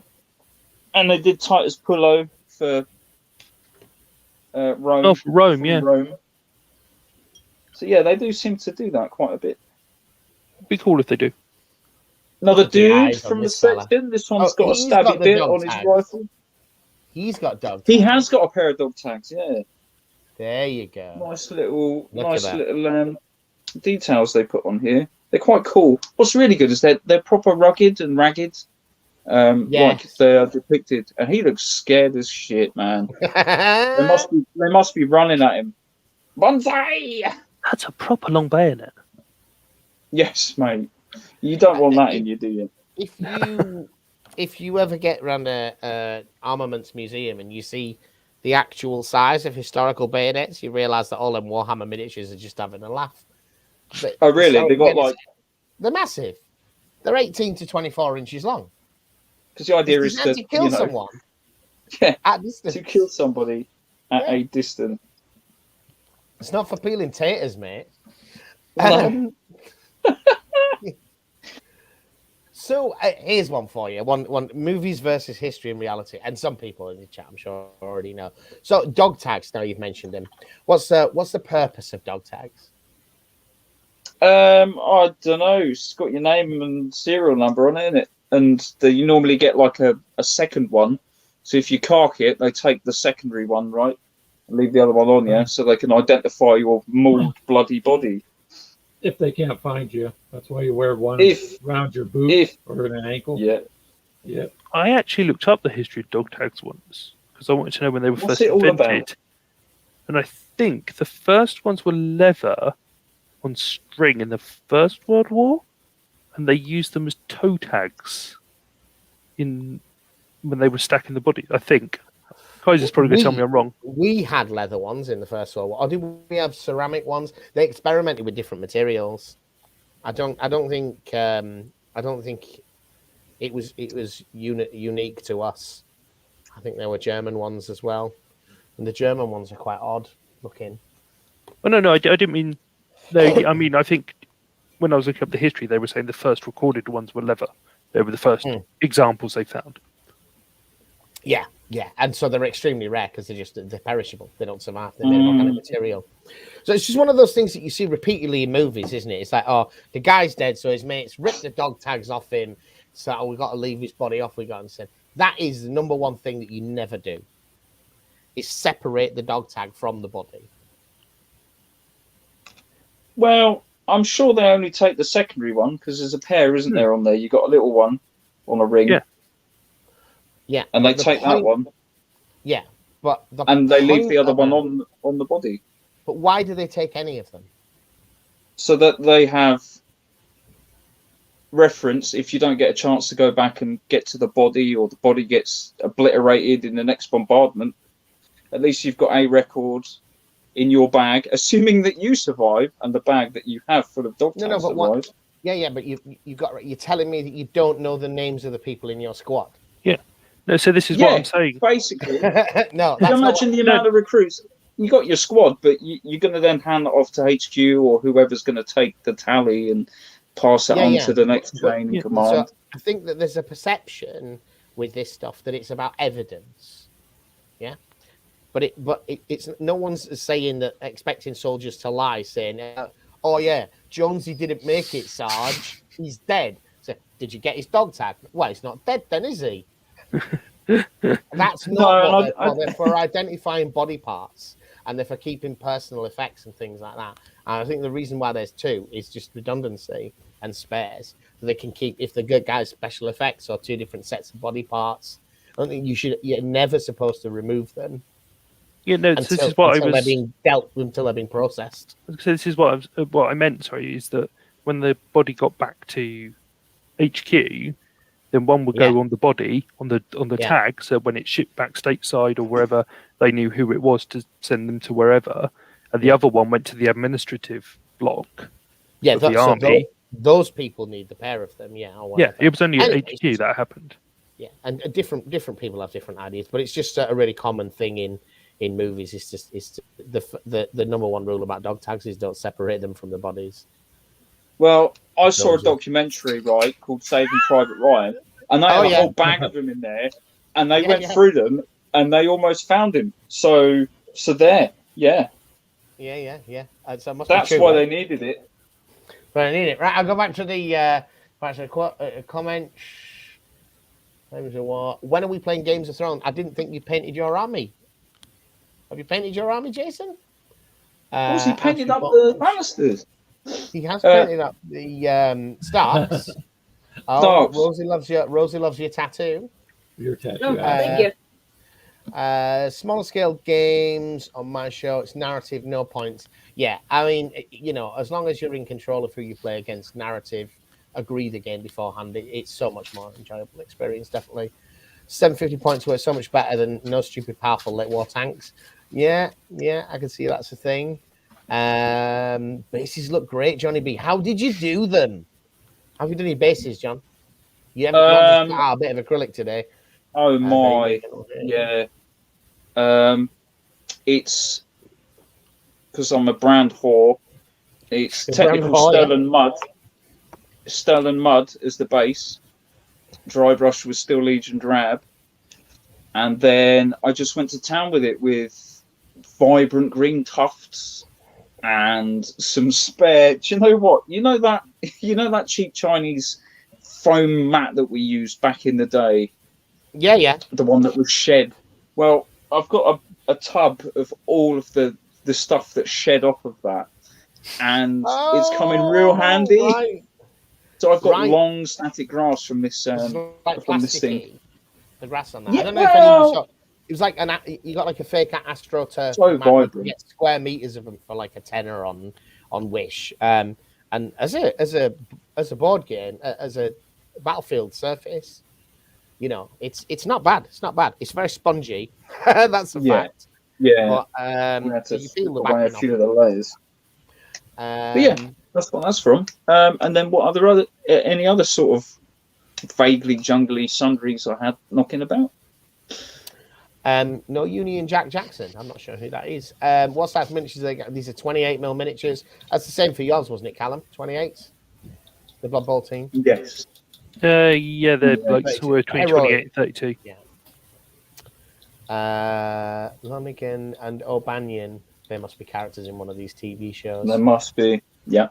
Speaker 2: And they did Titus Pullo for Rome.
Speaker 3: Oh, for Rome,
Speaker 2: from
Speaker 3: yeah.
Speaker 2: Rome. So yeah, they do seem to do that quite a bit.
Speaker 3: Be cool if they do.
Speaker 2: Another
Speaker 1: Look at the
Speaker 2: dude
Speaker 1: eyes on
Speaker 2: from the
Speaker 1: this fella.
Speaker 2: section. This one's got a
Speaker 1: He's got
Speaker 2: stabby
Speaker 1: the
Speaker 2: bit
Speaker 1: dog
Speaker 2: on his
Speaker 1: tags.
Speaker 2: rifle.
Speaker 1: He's got dog
Speaker 2: He
Speaker 1: tags.
Speaker 2: has got a pair of dog tags. Yeah,
Speaker 1: There you go.
Speaker 2: nice little,
Speaker 1: Look at that.
Speaker 2: details they put on here. They're quite cool. What's really good is they're proper rugged and ragged, like
Speaker 1: Yes.
Speaker 2: they're depicted. And he looks scared as shit, man. They must be running at him. Bonsai!
Speaker 3: That's a proper long bayonet.
Speaker 2: Yes, mate. You don't want that in you, do you?
Speaker 1: If you ever get around a armaments museum and you see the actual size of historical bayonets, you realise that all them Warhammer miniatures are just having a laugh. But
Speaker 2: Oh, really? They got like...
Speaker 1: They're massive. They're 18 to 24 inches long.
Speaker 2: Because the idea is
Speaker 1: to kill someone.
Speaker 2: Yeah,
Speaker 1: at distance.
Speaker 2: to kill somebody at a distance.
Speaker 1: It's not for peeling taters, mate.
Speaker 2: No.
Speaker 1: So here's one for you. One movies versus history and reality. And some people in the chat, I'm sure, already know. So dog tags, now you've mentioned them. What's the purpose of dog tags?
Speaker 2: I don't know. It's got your name and serial number on it, innit? And you normally get like a second one. So if you cark it, they take the secondary one, right? And leave the other one on, yeah? So they can identify your mauled, bloody body.
Speaker 4: If they can't find you, that's why you wear one around your boot or an ankle.
Speaker 2: Yeah.
Speaker 4: Yeah.
Speaker 3: I actually looked up the history of dog tags once because I wanted to know when they were
Speaker 2: What's
Speaker 3: first
Speaker 2: it all
Speaker 3: invented.
Speaker 2: about?
Speaker 3: And I think the first ones were leather on string in the First World War, and they used them as toe tags when they were stacking the body. I think. Kaiser's probably going to tell me I'm wrong.
Speaker 1: We had leather ones in the First World War. Or did we have ceramic ones? They experimented with different materials. I don't think it was unique to us. I think there were German ones as well, and the German ones are quite odd looking.
Speaker 3: Oh no, I didn't mean. No, I mean I think when I was looking up the history, they were saying the first recorded ones were leather. They were the first examples they found.
Speaker 1: Yeah, and so they're extremely rare because they're perishable. They don't survive. They're made of organic material. So it's just one of those things that you see repeatedly in movies, isn't it? It's like, oh, the guy's dead, so his mates ripped the dog tags off him. So we've got to leave his body off. We got and said that is the number one thing that you never do. Is separate the dog tag from the body.
Speaker 2: Well, I'm sure they only take the secondary one because there's a pair, isn't there, on there? You got a little one on a ring.
Speaker 1: Yeah,
Speaker 2: and they take that one.
Speaker 1: Yeah, but
Speaker 2: they leave the other one on the body.
Speaker 1: But why do they take any of them?
Speaker 2: So that they have reference if you don't get a chance to go back and get to the body, or the body gets obliterated in the next bombardment. At least you've got a record in your bag, assuming that you survive and the bag that you have full of dog tags survives.
Speaker 1: Yeah, but you're telling me that you don't know the names of the people in your squad.
Speaker 3: Yeah. No, so this is what I'm saying.
Speaker 2: Basically,
Speaker 1: no.
Speaker 2: Can you imagine the amount of recruits? You got your squad, but you're going to then hand it off to HQ or whoever's going to take the tally and pass it on to the next chain in command.
Speaker 1: So I think that there's a perception with this stuff that it's about evidence. Yeah. But it's no one's saying that, expecting soldiers to lie, saying, "Oh yeah, Jonesy didn't make it, Sarge. He's dead." So, did you get his dog tag? Well, he's not dead, then, is he? That's not they're for identifying body parts, and they're for keeping personal effects and things like that. And I think the reason why there's two is just redundancy and spares, so they can keep, if the good guy's special effects or two different sets of body parts. I don't think you're never supposed to remove them.
Speaker 3: Yeah, no. This is what I was
Speaker 1: they're being dealt with, until they're being processed.
Speaker 3: So this is what I meant. Sorry, is that when the body got back to HQ, then one would go on the body on the tag. So when it's shipped back stateside or wherever, they knew who it was to send them to wherever, and the other one went to the administrative block.
Speaker 1: Yeah,
Speaker 3: of the army.
Speaker 1: Those people need the pair of them. Yeah,
Speaker 3: it was only at HQ that happened.
Speaker 1: Yeah, and different people have different ideas, but it's just a really common thing in movies. It's the number one rule about dog tags is don't separate them from the bodies.
Speaker 2: Well, I saw a documentary, right, called Saving Private Ryan, and they had a whole bag of them in there, and they went through them, and they almost found him. So So there, yeah.
Speaker 1: Yeah. So it must
Speaker 2: That's
Speaker 1: be true,
Speaker 2: why
Speaker 1: right?
Speaker 2: they needed it.
Speaker 1: But I need it. Right, I'll go back to the comment. When are we playing Games of Thrones? I didn't think you painted your army. Have you painted your army, Jason?
Speaker 2: Was he painted
Speaker 1: Ashley
Speaker 2: up
Speaker 1: Butler.
Speaker 2: the Lannisters?
Speaker 1: He has painted up the Starks. Oh,
Speaker 2: Starks.
Speaker 1: Rosie loves your tattoo.
Speaker 4: Your tattoo.
Speaker 5: Oh,
Speaker 4: Ashley.
Speaker 5: thank you.
Speaker 1: Smaller scale games on my show. It's narrative, no points. Yeah, I mean, as long as you're in control of who you play against, narrative, agree the game beforehand. It's so much more enjoyable experience. Definitely, 750 points were so much better than no stupid powerful late war tanks. Yeah, I can see that's a thing. Bases look great, Johnny B. How did you do them? How have you done your bases, John? You haven't not just got a bit of acrylic today.
Speaker 2: Oh my, yeah. It's because I'm a brand whore. It's technical Sterling mud. Sterling mud is the base. Dry brush with Steel Legion drab, and then I just went to town with it with vibrant green tufts and some spare. Do you know what? You know that cheap Chinese foam mat that we used back in the day.
Speaker 1: Yeah.
Speaker 2: The one that was shed. Well, I've got a tub of all of the stuff that's shed off of that, and it's coming real handy.
Speaker 1: Right.
Speaker 2: So I've got long static grass from this
Speaker 1: like
Speaker 2: from this thing.
Speaker 1: The grass on that.
Speaker 2: Yeah,
Speaker 1: I don't know if anyone saw. It was like you got like a fake AstroTurf.
Speaker 2: So vibrant.
Speaker 1: You get square meters of them for like a tenner on Wish. And as a board game, as a battlefield surface, it's not bad. It's not bad. It's very spongy. That's a fact.
Speaker 2: Yeah.
Speaker 1: But
Speaker 2: you feel the way a few of the layers. But yeah, that's what that's from. And then what any other sort of vaguely jungly sundries I had knocking about?
Speaker 1: No Union Jack Jackson. I'm not sure who that is. What size miniatures they got? These are 28mm miniatures. That's the same for yours, wasn't it, Callum? 28s? The Blood Bowl team?
Speaker 2: Yes.
Speaker 3: Yeah, they're blokes who were 28, 32.
Speaker 1: Yeah. Lonigan and O'Banion, they must be characters in one of these TV shows.
Speaker 2: There must be, yeah.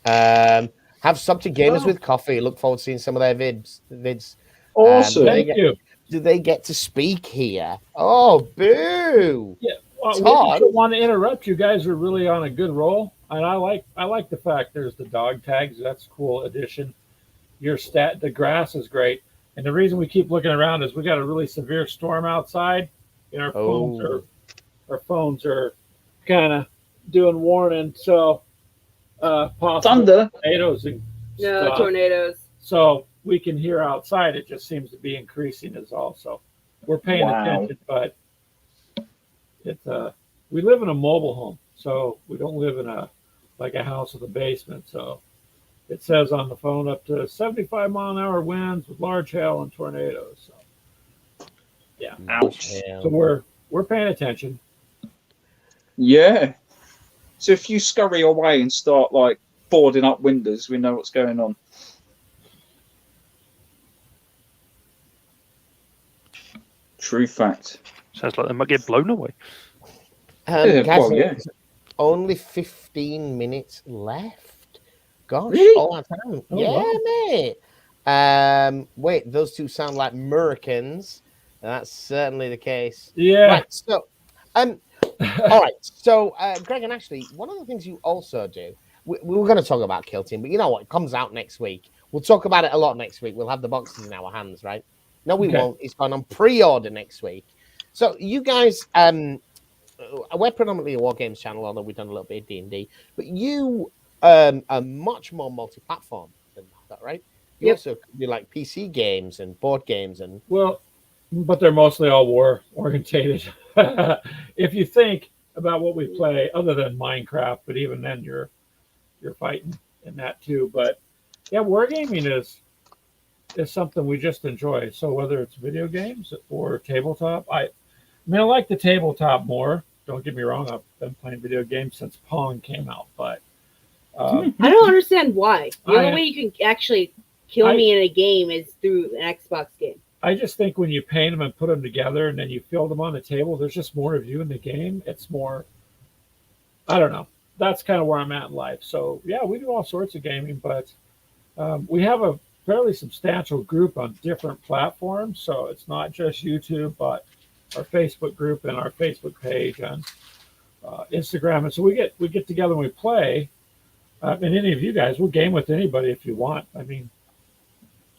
Speaker 1: Have subbed to Gamers with Coffee. Look forward to seeing some of their vids.
Speaker 2: Awesome.
Speaker 4: Thank you.
Speaker 1: Do they get to speak here? Oh, boo!
Speaker 4: Yeah,
Speaker 1: Todd?
Speaker 4: I don't want to interrupt. You guys are really on a good roll, and I like the fact there's the dog tags. That's a cool addition. The grass is great, and the reason we keep looking around is we got a really severe storm outside, and our phones are kind of doing warning. So possible
Speaker 2: thunder,
Speaker 4: tornadoes, and stuff.
Speaker 5: Tornadoes.
Speaker 4: So we can hear outside. It just seems to be increasing as all. So we're paying attention, but it's we live in a mobile home, so we don't live in a house with a basement. So it says on the phone up to 75-mile-an-hour winds with large hail and tornadoes. So yeah,
Speaker 2: ouch.
Speaker 4: So we're paying attention.
Speaker 2: Yeah. So if you scurry away and start like boarding up windows, we know what's going on. True fact.
Speaker 3: Sounds like they might get blown away.
Speaker 1: Guys, only 15 minutes left. Gosh,
Speaker 2: really?
Speaker 1: all that time.
Speaker 4: Oh,
Speaker 1: yeah,
Speaker 4: wow.
Speaker 1: mate. Wait, those two sound like Americans. That's certainly the case.
Speaker 4: Yeah.
Speaker 1: Right, so, all right. So, Greg and Ashley, one of the things you also do, we were going to talk about Kill Team, but you know what? It comes out next week. We'll talk about it a lot next week. We'll have the boxes in our hands, right? No, we won't. It's gone on pre-order next week. So, you guys, we're predominantly a War Games channel, although we've done a little bit of D&D, but you are much more multi-platform than that, right? You also do like PC games and board games and
Speaker 4: but they're mostly all war orientated. If you think about what we play, other than Minecraft, but even then you're fighting in that too. But yeah, wargaming is something we just enjoy. So whether it's video games or tabletop, I like the tabletop more. Don't get me wrong, I've been playing video games since Pong came out, but
Speaker 5: I don't understand why. The only way you can actually kill me in a game is through an Xbox game.
Speaker 4: I just think when you paint them and put them together and then you fill them on the table, there's just more of you in the game. It's more, I don't know. That's kind of where I'm at in life. So yeah, we do all sorts of gaming, but we have a fairly substantial group on different platforms. So it's not just YouTube, but our Facebook group and our Facebook page and Instagram. And so we get together and we play. And any of you guys, we'll game with anybody if you want. I mean,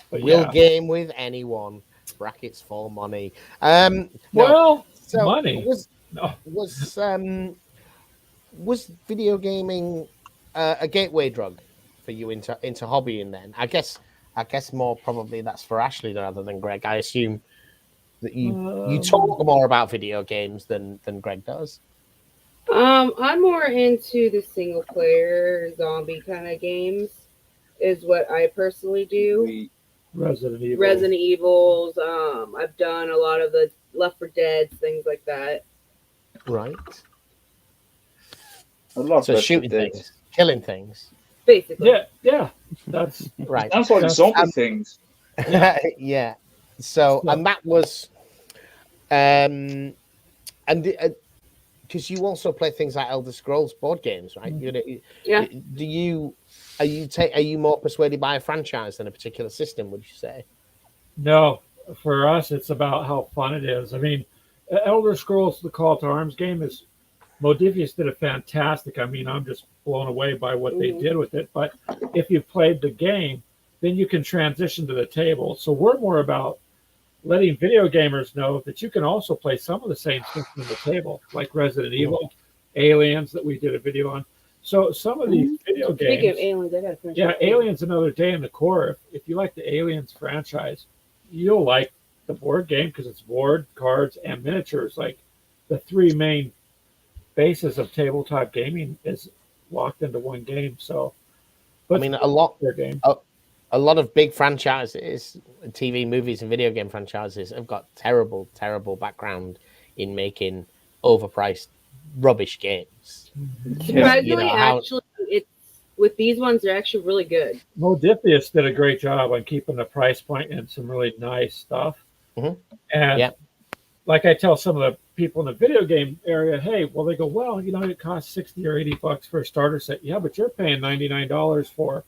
Speaker 4: but
Speaker 1: We'll game with anyone. Brackets for money. No,
Speaker 4: well,
Speaker 1: so
Speaker 4: money.
Speaker 1: Was video gaming a gateway drug for you into hobbying? Then I guess more probably that's for Ashley rather than Greg. I assume that you talk more about video games than Greg does.
Speaker 5: I'm more into the single player zombie kind of games, is what I personally do.
Speaker 4: Resident
Speaker 5: Evils. I've done a lot of the Left 4 Dead, things like that.
Speaker 1: Right.
Speaker 2: I love
Speaker 1: shooting things, killing things.
Speaker 5: Basically.
Speaker 4: Yeah. That's
Speaker 1: right.
Speaker 2: Sounds like zombie things.
Speaker 1: Yeah. So and that was, and because you also play things like Elder Scrolls board games, right?
Speaker 5: Yeah.
Speaker 1: Are you more persuaded by a franchise than a particular system? Would you say?
Speaker 4: No, for us, it's about how fun it is. I mean, Elder Scrolls: The Call to Arms game is Modifius did a fantastic. I mean, I'm just blown away by what they did with it. But if you've played the game, then you can transition to the table. So we're more about letting video gamers know that you can also play some of the same things on the table, like Resident Evil, Aliens that we did a video on. So some of these video games.
Speaker 5: Speaking of Aliens, I gotta finish.
Speaker 4: Yeah, Aliens Another Day in the Core. If you like the Aliens franchise, you'll like the board game because it's board, cards, and miniatures. Like the three main basis of tabletop gaming is locked into one game. So,
Speaker 1: I mean, a lot of big franchises, TV, movies, and video game franchises have got terrible, terrible background in making overpriced rubbish games.
Speaker 5: Surprisingly, actually, it's with these ones, they're actually really good.
Speaker 4: Modifius did a great job on keeping the price point and some really nice stuff. And like I tell some of the people in the video game area, hey, well, they go, well, it costs $60 or $80 for a starter set. Yeah, but you're paying $99 for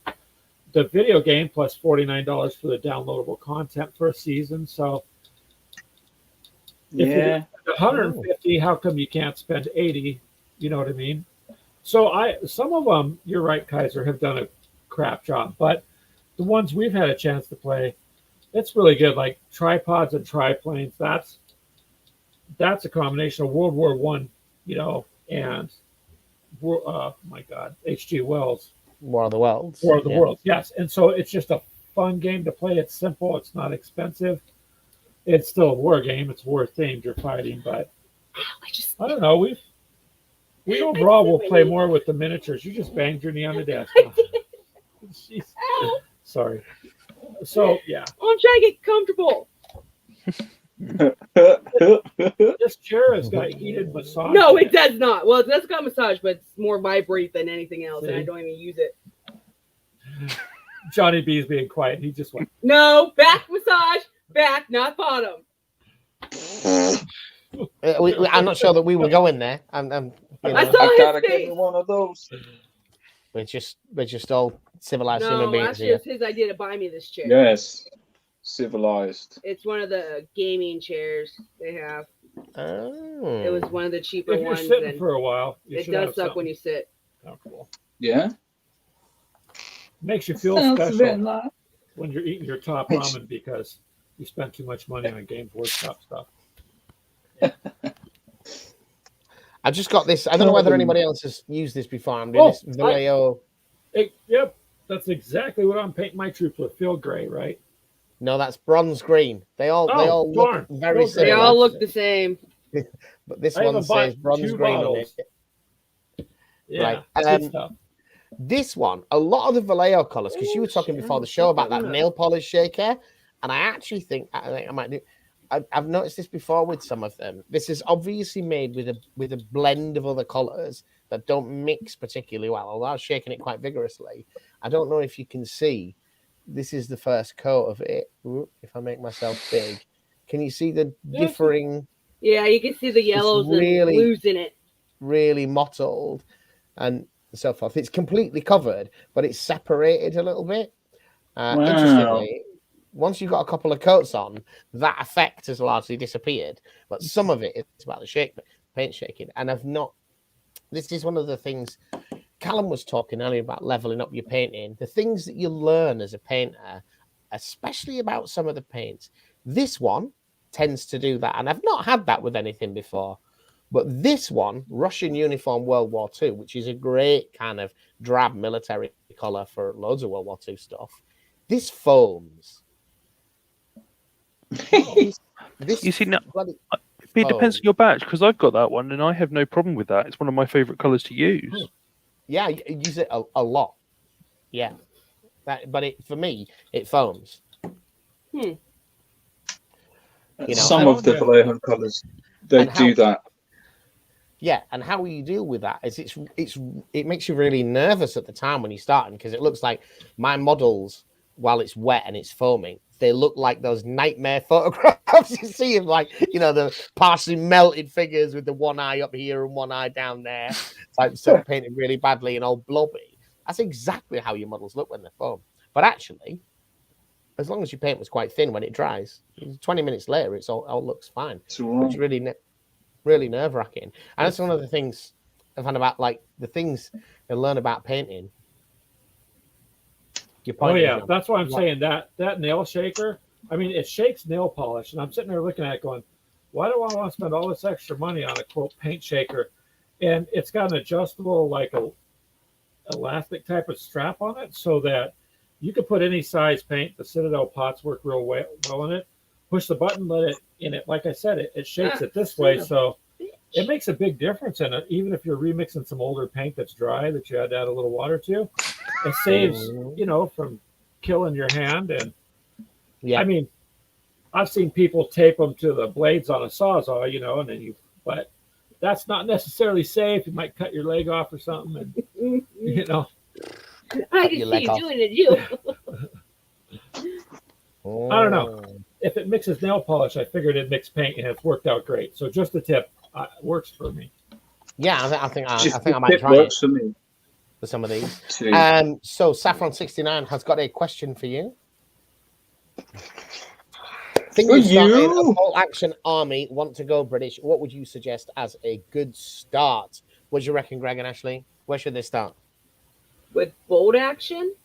Speaker 4: the video game plus $49 for the downloadable content for a season. So if you get $150, how come you can't spend $80? You know what I mean? So some of them, you're right, Kaiser, have done a crap job, but the ones we've had a chance to play, it's really good. Like tripods and triplanes. That's a combination of World War I, and my God, H.G. Wells.
Speaker 1: War of the Worlds.
Speaker 4: War of the Worlds, yes. And so it's just a fun game to play. It's simple. It's not expensive. It's still a war game. It's war themed. You're fighting, but I don't know. We overall will play more with the miniatures. You just banged your knee on the desk. Sorry. So yeah,
Speaker 5: I'm trying to get comfortable.
Speaker 4: This chair has got heated massage.
Speaker 5: No, it does not. Well, it does got massage, but it's more vibrate than anything else, and I don't even use it.
Speaker 4: Johnny B's being quiet. He just went.
Speaker 5: No, back massage, back, not bottom.
Speaker 1: I'm not sure that we were going there.
Speaker 5: I saw
Speaker 2: I've
Speaker 5: his
Speaker 2: gotta
Speaker 5: face.
Speaker 2: get me one of those.
Speaker 1: We're just all civilized human
Speaker 5: No,
Speaker 1: beings
Speaker 5: actually,
Speaker 1: here.
Speaker 5: it's his idea to buy me this chair.
Speaker 2: Yes, civilized.
Speaker 5: It's one of the gaming chairs they have.
Speaker 1: Oh.
Speaker 5: It was one of the cheaper
Speaker 4: If you're
Speaker 5: ones.
Speaker 4: sitting
Speaker 5: And
Speaker 4: for a while, you
Speaker 5: it
Speaker 4: should
Speaker 5: does
Speaker 4: have
Speaker 5: suck when you sit.
Speaker 4: comfortable.
Speaker 2: Yeah.
Speaker 4: Makes you feel
Speaker 6: Sounds a bit
Speaker 4: special
Speaker 6: like.
Speaker 4: when you're eating your top ramen because you spent too much money on Games Workshop stuff.
Speaker 1: I've just got this. I don't know whether anybody else has used this before. I'm doing this Vallejo.
Speaker 4: Yep, that's exactly what I'm painting my troops with. Field gray, right?
Speaker 1: No, that's bronze green. They all look very
Speaker 4: Field gray.
Speaker 5: They
Speaker 1: similar.
Speaker 5: all look the same.
Speaker 1: But this
Speaker 4: I
Speaker 1: one
Speaker 4: haven't
Speaker 1: says
Speaker 4: bought
Speaker 1: bronze
Speaker 4: two
Speaker 1: green on
Speaker 4: bottles.
Speaker 1: it.
Speaker 4: Yeah,
Speaker 1: Right.
Speaker 4: good stuff.
Speaker 1: This one, a lot of the Vallejo colors, because you were talking before the show about that nail polish shaker, and I actually think I might do. I've noticed this before with some of them. This is obviously made with a blend of other colors that don't mix particularly well. Although I was shaking it quite vigorously, I don't know if you can see. This is the first coat of it. Ooh, if I make myself big, Can you see the
Speaker 4: Yeah,
Speaker 1: differing?
Speaker 5: Yeah, you can see the yellows
Speaker 1: really-
Speaker 5: and blues in it.
Speaker 1: Really mottled and so forth. It's completely covered, but it's separated a little bit.
Speaker 2: Wow.
Speaker 1: Interestingly, once you've got a couple of coats on, that effect has largely disappeared. But some of it is about the paint shaking. And I've not. This is one of the things Callum was talking earlier about leveling up your painting. The things that you learn as a painter, especially about some of the paints. This one tends to do that, and I've not had that with anything before. But this one, Russian uniform World War II, which is a great kind of drab military colour for loads of World War II stuff, this foams. this
Speaker 3: You see, now,
Speaker 1: bloody
Speaker 3: it depends on
Speaker 1: foam.
Speaker 3: your batch, because I've got that one and I have no problem with that. It's one of my favourite colours to use.
Speaker 1: Yeah, you use it a lot. Yeah. But for me, it foams.
Speaker 5: Hmm.
Speaker 1: You know,
Speaker 2: Some of the Vallejo colours, they do that.
Speaker 1: Yeah, and how you deal with that is it makes you really nervous at the time when you're starting, because it looks like my models, while it's wet and it's foaming, they look like those nightmare photographs you see of, like, you know, the partially melted figures with the one eye up here and one eye down there, like so painted really badly and all blobby. That's exactly how your models look when they're foam. But actually, as long as your paint was quite thin when it dries, 20 minutes later, it all looks fine.
Speaker 2: It's all right.
Speaker 1: It's really nerve-wracking. And that's one of the things I found about, like, the things you learn about painting.
Speaker 4: Oh yeah, that's why I'm saying that nail shaker. I mean, it shakes nail polish, and I'm sitting there looking at it going, why do I want to spend all this extra money on a quote paint shaker? And it's got an adjustable, like a elastic type of strap on it, so that you can put any size paint. The Citadel pots work real well in it. Push the button, let it in it. Like I said, it shakes it this way, so it makes a big difference in it. Even if you're remixing some older paint that's dry that you had to add a little water to, it saves, you know, from killing your hand. And
Speaker 1: yeah,
Speaker 4: I mean, I've seen people tape them to the blades on a sawzall, you know, and then but that's not necessarily safe. You might cut your leg off or something, and you know.
Speaker 5: I can see you doing it, you.
Speaker 4: I don't know. If it mixes nail polish, I figured it'd mix paint, and it's worked out great. So just a tip, works for me.
Speaker 1: Yeah, I think I might
Speaker 2: It
Speaker 1: try
Speaker 2: works
Speaker 1: it
Speaker 2: for me.
Speaker 1: for some of these.
Speaker 2: Too.
Speaker 1: So Saffron69 has got a question for you. Think you started a full action army, want to go British. What would you suggest as a good start? What do you reckon, Greg and Ashley? Where should they start?
Speaker 5: With bolt action?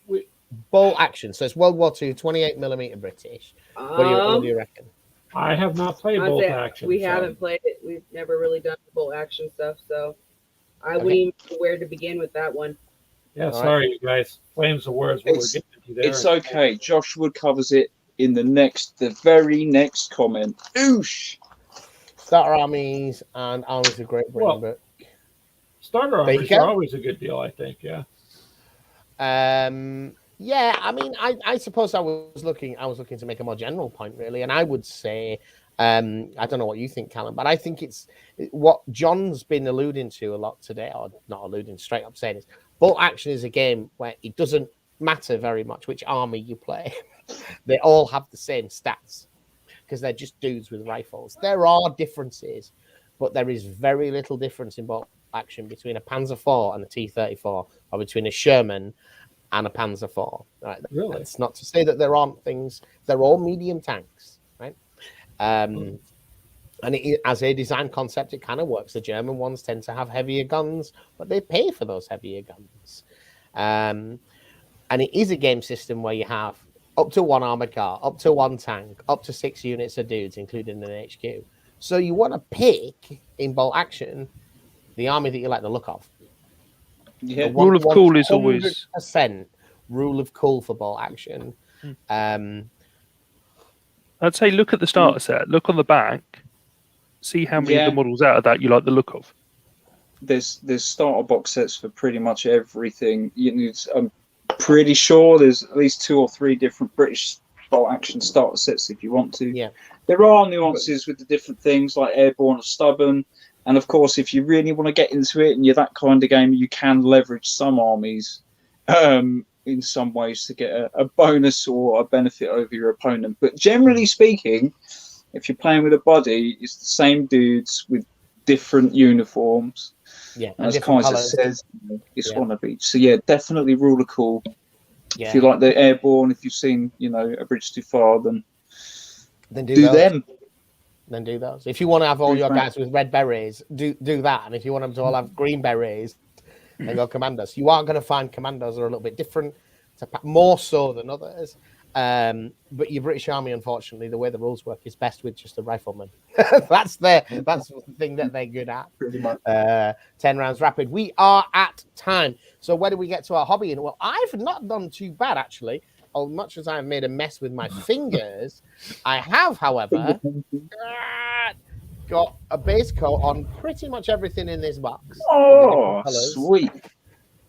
Speaker 1: Bolt action. So it's World War II, 28mm British. What do you reckon?
Speaker 4: I have not played bolt action.
Speaker 5: We haven't played it. We've never really done bolt action stuff, so I wouldn't even know where to begin with that one.
Speaker 4: Yeah, sorry, you guys. Flames of War is what we're getting into there.
Speaker 2: It's okay. Josh Wood covers it in the very next comment. Oosh!
Speaker 1: Starter armies and armies of Great Britain.
Speaker 4: Well, starter armies are always a good deal, I think. Yeah.
Speaker 1: Yeah, I mean, I suppose I was looking to make a more general point, really, and I would say, I don't know what you think, Callum, but I think it's what John's been alluding to a lot today, or not alluding, straight up saying is, bolt action is a game where it doesn't matter very much which army you play. They all have the same stats because they're just dudes with rifles. There are differences, but there is very little difference in bolt action between a Panzer IV and a T-34, or between a Sherman and a Panzer IV. Right?
Speaker 4: Really?
Speaker 1: That's not to say that there aren't things. They're all medium tanks, right? And as a design concept, it kind of works. The German ones tend to have heavier guns, but they pay for those heavier guns. And it is a game system where you have up to one armored car, up to one tank, up to 6 units of dudes, including an HQ. So you want to pick in bolt action the army that you like the look of.
Speaker 2: Yeah.
Speaker 3: Rule of cool is always
Speaker 1: 100% rule of cool for bolt action.
Speaker 3: I'd say look at the starter set, look on the back, see how many of the models out of that you like the look of.
Speaker 2: There's starter box sets for pretty much everything. I'm pretty sure there's at least 2 or 3 different British bolt action starter sets if you want to.
Speaker 1: Yeah.
Speaker 2: There are nuances with the different things like airborne or stubborn. And of course, if you really want to get into it and you're that kind of game, you can leverage some armies in some ways to get a bonus or a benefit over your opponent. But generally speaking, If you're playing with a buddy, it's the same dudes with different uniforms.
Speaker 1: Yeah,
Speaker 2: And as
Speaker 1: different
Speaker 2: Kaiser
Speaker 1: colours.
Speaker 2: says, it's one of each. So yeah, definitely rule of cool.
Speaker 1: Yeah.
Speaker 2: If you like the Airborne, if you've seen, A Bridge Too Far, then
Speaker 1: do
Speaker 2: do
Speaker 1: those.
Speaker 2: them.
Speaker 1: Then do those. If you want to have all
Speaker 2: Do
Speaker 1: your
Speaker 2: that.
Speaker 1: guys with red berets, do that. And if you want them to all have green berets, then go commandos. You are going to find commandos are a little bit different, more so than others. But your British Army, unfortunately, the way the rules work is best with just a rifleman. That's the thing that they're good at.
Speaker 2: Pretty much.
Speaker 1: 10 rounds rapid. We are at time. So where do we get to our hobby? And well, I've not done too bad actually. As much as I've made a mess with my fingers, I have, however, got a base coat on pretty much everything in this box.
Speaker 2: Oh, sweet.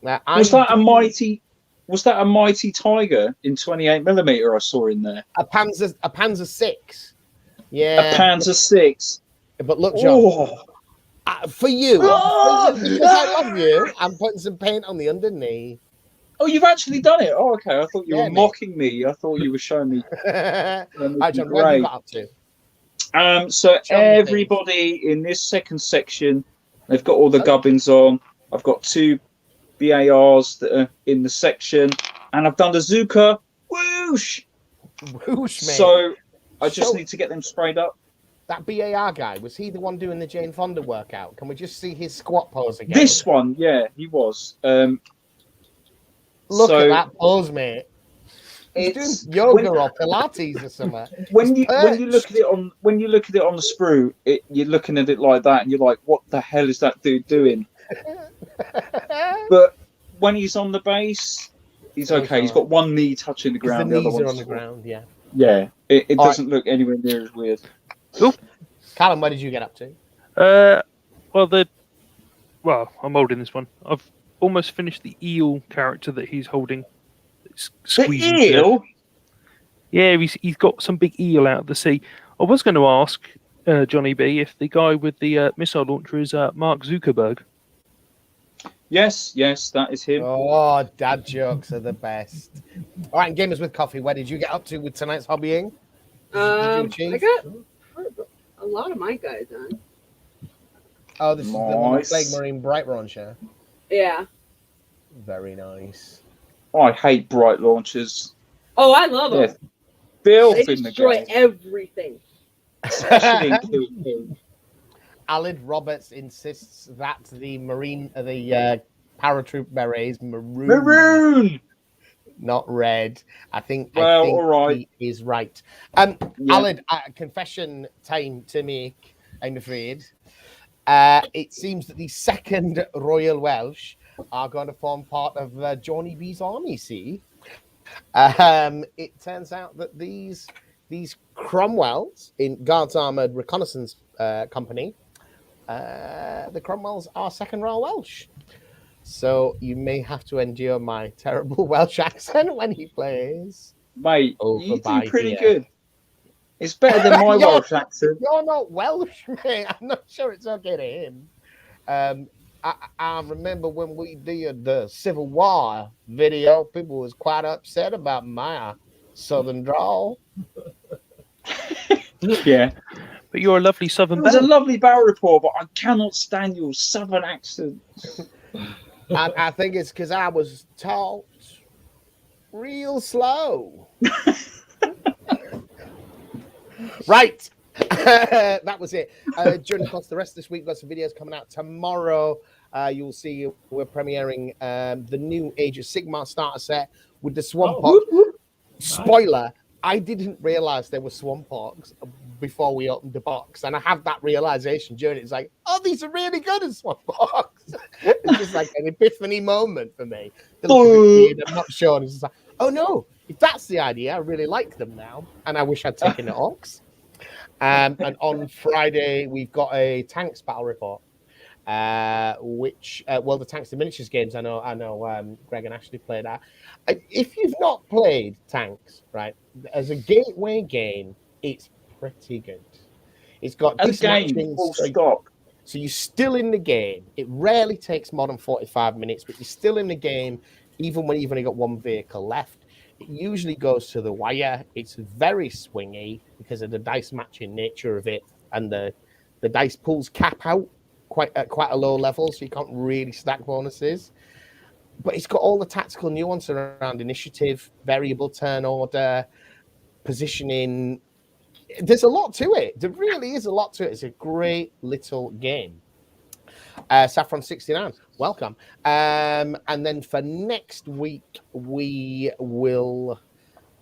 Speaker 1: Now,
Speaker 2: Was that a mighty tiger in 28mm I saw in there?
Speaker 1: A Panzer 6. Yeah.
Speaker 2: A Panzer 6.
Speaker 1: But look, John, for you,
Speaker 2: Oh!
Speaker 1: because I love you, I'm putting some paint on the underneath.
Speaker 2: Oh, you've actually done it. Oh, okay. I thought you were
Speaker 1: mate.
Speaker 2: mocking me. I thought you were showing me.
Speaker 1: Right, John, what have you got up to?
Speaker 2: So everybody in this second section, they've got all the gubbins on. I've got 2 BARs that are in the section, and I've done the Zuka. Whoosh!
Speaker 1: Whoosh, mate.
Speaker 2: So I just need to get them sprayed up.
Speaker 1: That BAR guy, was he the one doing the Jane Fonda workout? Can we just see his squat pose again?
Speaker 2: This one, yeah, he was.
Speaker 1: Look at that pose, mate. He's doing yoga or Pilates or something.
Speaker 2: When you look at it on the sprue, you're looking at it like that, and you're like, "What the hell is that dude doing?" But when he's on the base, he's okay. He's got one knee touching the ground.
Speaker 1: The
Speaker 2: other
Speaker 1: knees are
Speaker 2: one's
Speaker 1: on the ground. Yeah.
Speaker 2: Yeah. It doesn't look anywhere near as weird.
Speaker 3: Cool.
Speaker 1: Callum, what did you get up to?
Speaker 3: Well, I'm holding this one. I've almost finished the eel character that he's holding.
Speaker 2: The eel?
Speaker 3: Yeah, he's got some big eel out of the sea. I was going to ask Johnny B if the guy with the missile launcher is Mark Zuckerberg.
Speaker 2: Yes, that is him.
Speaker 1: Oh, dad jokes are the best. All right, Gamers with Coffee, where did you get up to with tonight's hobbying?
Speaker 5: I got a lot of my guys on.
Speaker 1: Oh, this is the one with Plague Marine Bright Launcher.
Speaker 5: Yeah.
Speaker 1: Very nice.
Speaker 2: I hate bright launchers.
Speaker 5: Oh, I love them.
Speaker 2: Filth
Speaker 5: They
Speaker 2: in the
Speaker 5: destroy
Speaker 2: game.
Speaker 5: everything.
Speaker 2: Especially in Kill 2.
Speaker 1: Alid Roberts insists that the paratroop berets maroon, not red. I think
Speaker 2: all right.
Speaker 1: he is right. Alid, confession time to make. I'm afraid. It seems that the 2nd Royal Welsh are going to form part of Johnny B's army. See, it turns out that these Cromwells in Guards Armoured Reconnaissance Company, the Cromwells are 2nd Royal Welsh. So you may have to endure my terrible Welsh accent when he plays.
Speaker 2: Mate, you do pretty good. It's better than my Welsh accent.
Speaker 1: You're not Welsh, mate. I'm not sure it's okay to him. I remember when we did the Civil War video, people was quite upset about my southern drawl.
Speaker 2: Yeah.
Speaker 3: But you're a lovely southern
Speaker 2: It was
Speaker 3: belle.
Speaker 2: a lovely battle report, but I cannot stand your southern accent.
Speaker 1: I think it's because I was taught real slow. Right. That was it. During the course of the rest of this week, we've got some videos coming out tomorrow. You'll see we're premiering the new Age of Sigmar starter set with the Swamp Hawk. Spoiler, I didn't realize there were Swamp Hawks before we opened the box. And I had that realization during it. It's like, oh, these are really good as Swamp Hawks. It's just like an epiphany moment for me. They look a bit weird, I'm not sure. It's just like, oh no, if that's the idea, I really like them now. And I wish I'd taken the Orcs. And on Friday, we've got a Tanks battle report. Which the Tanks and Miniatures games, I know Greg and Ashley play that. If you've not played Tanks, right, as a gateway game, it's pretty good. It's got
Speaker 2: game, full stop.
Speaker 1: So you're still in the game. It rarely takes more than 45 minutes, but you're still in the game, even when you've only got one vehicle left. It usually goes to the wire. It's very swingy because of the dice matching nature of it, and the dice pulls cap out at quite a low level, so you can't really stack bonuses. But it's got all the tactical nuance around initiative, variable turn order, positioning. There's a lot to it. There really is a lot to it. It's a great little game. Saffron 69, welcome. And then for next week, we will.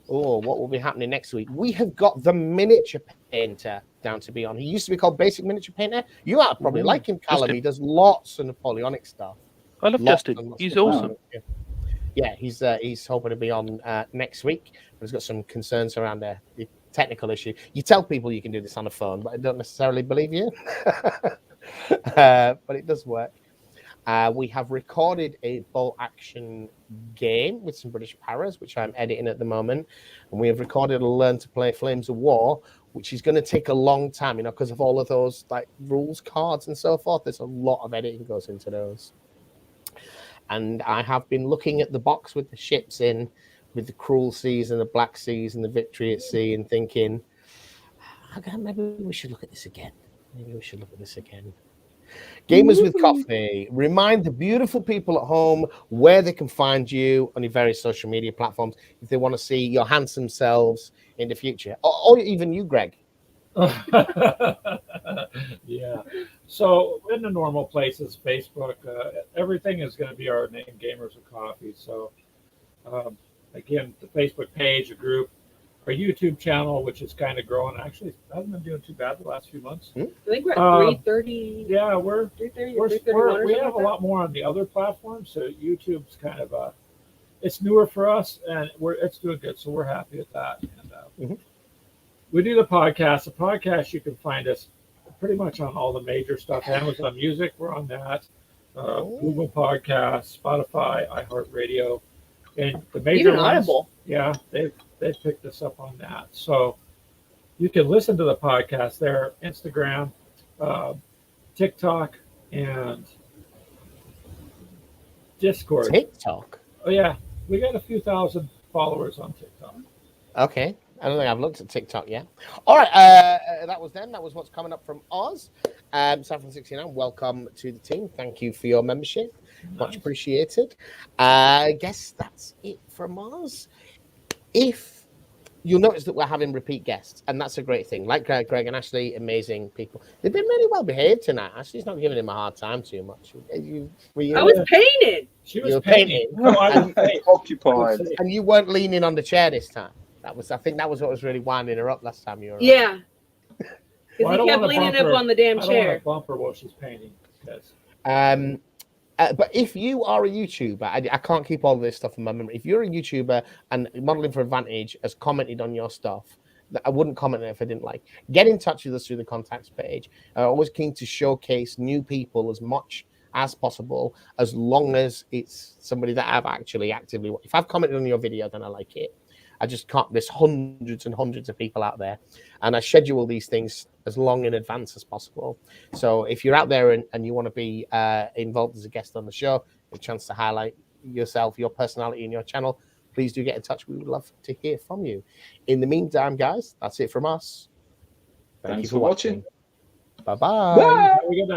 Speaker 1: Oh, what will be happening next week? We have got the miniature painter down to be on. He used to be called Basic Miniature Painter. You are probably like him, Callum.
Speaker 3: Justin.
Speaker 1: He does lots of Napoleonic stuff.
Speaker 3: I love
Speaker 1: Lots
Speaker 3: Justin.
Speaker 1: and lots
Speaker 3: He's
Speaker 1: of
Speaker 3: awesome.
Speaker 1: Yeah, he's hoping to be on next week. But he's got some concerns around the technical issue. You tell people you can do this on a phone, but I don't necessarily believe you. But it does work. We have recorded a bolt action game with some British paras, which I'm editing at the moment. And we have recorded a Learn to Play Flames of War, which is going to take a long time, because of all of those like rules cards and so forth. There's a lot of editing goes into those. And I have been looking at the box with the ships in, with the Cruel Seas and the Black Seas and the Victory at Sea, and thinking, maybe we should look at this again. Gamers with Coffee, remind the beautiful people at home where they can find you on your various social media platforms if they want to see your handsome selves in the future, or even you, Greg.
Speaker 4: Yeah. So in the normal places, Facebook, everything is going to be our name, Gamers with Coffee. So again, the Facebook page, a group, our YouTube channel, which is kind of growing. Actually, hasn't been doing too bad the last few months.
Speaker 5: I think we're at 330.
Speaker 4: Yeah,
Speaker 5: 330,
Speaker 4: we have a lot more on the other platforms. So YouTube's kind of it's newer for us, and it's doing good. So we're happy with that. And we do the podcast. The podcast, you can find us pretty much on all the major stuff. Amazon Music, we're on that. Google Podcasts, Spotify, iHeartRadio, and the major
Speaker 5: even Audible.
Speaker 4: Yeah, they've picked us up on that. So you can listen to the podcast there, Instagram, TikTok, and Discord.
Speaker 1: TikTok?
Speaker 4: Oh, yeah. We got a few thousand followers on TikTok.
Speaker 1: Okay. I don't think I've looked at TikTok yet. All right. That was them. That was what's coming up from Oz. Saffron 69, welcome to the team. Thank you for your membership. Much appreciated. I guess that's it from Oz. If you'll notice that we're having repeat guests, and that's a great thing. Like Greg and Ashley, amazing people. They've been really well behaved tonight. Ashley's not giving him a hard time too much.
Speaker 5: I was painting.
Speaker 4: She was painting. No, I was
Speaker 2: occupied.
Speaker 1: And you weren't leaning on the chair this time. I think that was what was really winding her up last time you were around.
Speaker 5: Yeah. Because he kept leaning up on the damn chair.
Speaker 4: I don't want to bump her while she's painting.
Speaker 1: But if you are a YouTuber, I can't keep all of this stuff in my memory. If you're a YouTuber and Modeling for Advantage has commented on your stuff, I wouldn't comment on it if I didn't like. Get in touch with us through the contacts page. I'm always keen to showcase new people as much as possible, as long as it's somebody that I've actually actively. If I've commented on your video, then I like it. I just can't. There's hundreds and hundreds of people out there, and I schedule these things as long in advance as possible. So if you're out there and you want to be involved as a guest on the show, a chance to highlight yourself, your personality, and your channel, please do get in touch. We would love to hear from you. In the meantime, guys, that's it from us.
Speaker 2: Thanks for watching.
Speaker 1: Bye-bye.
Speaker 4: Bye.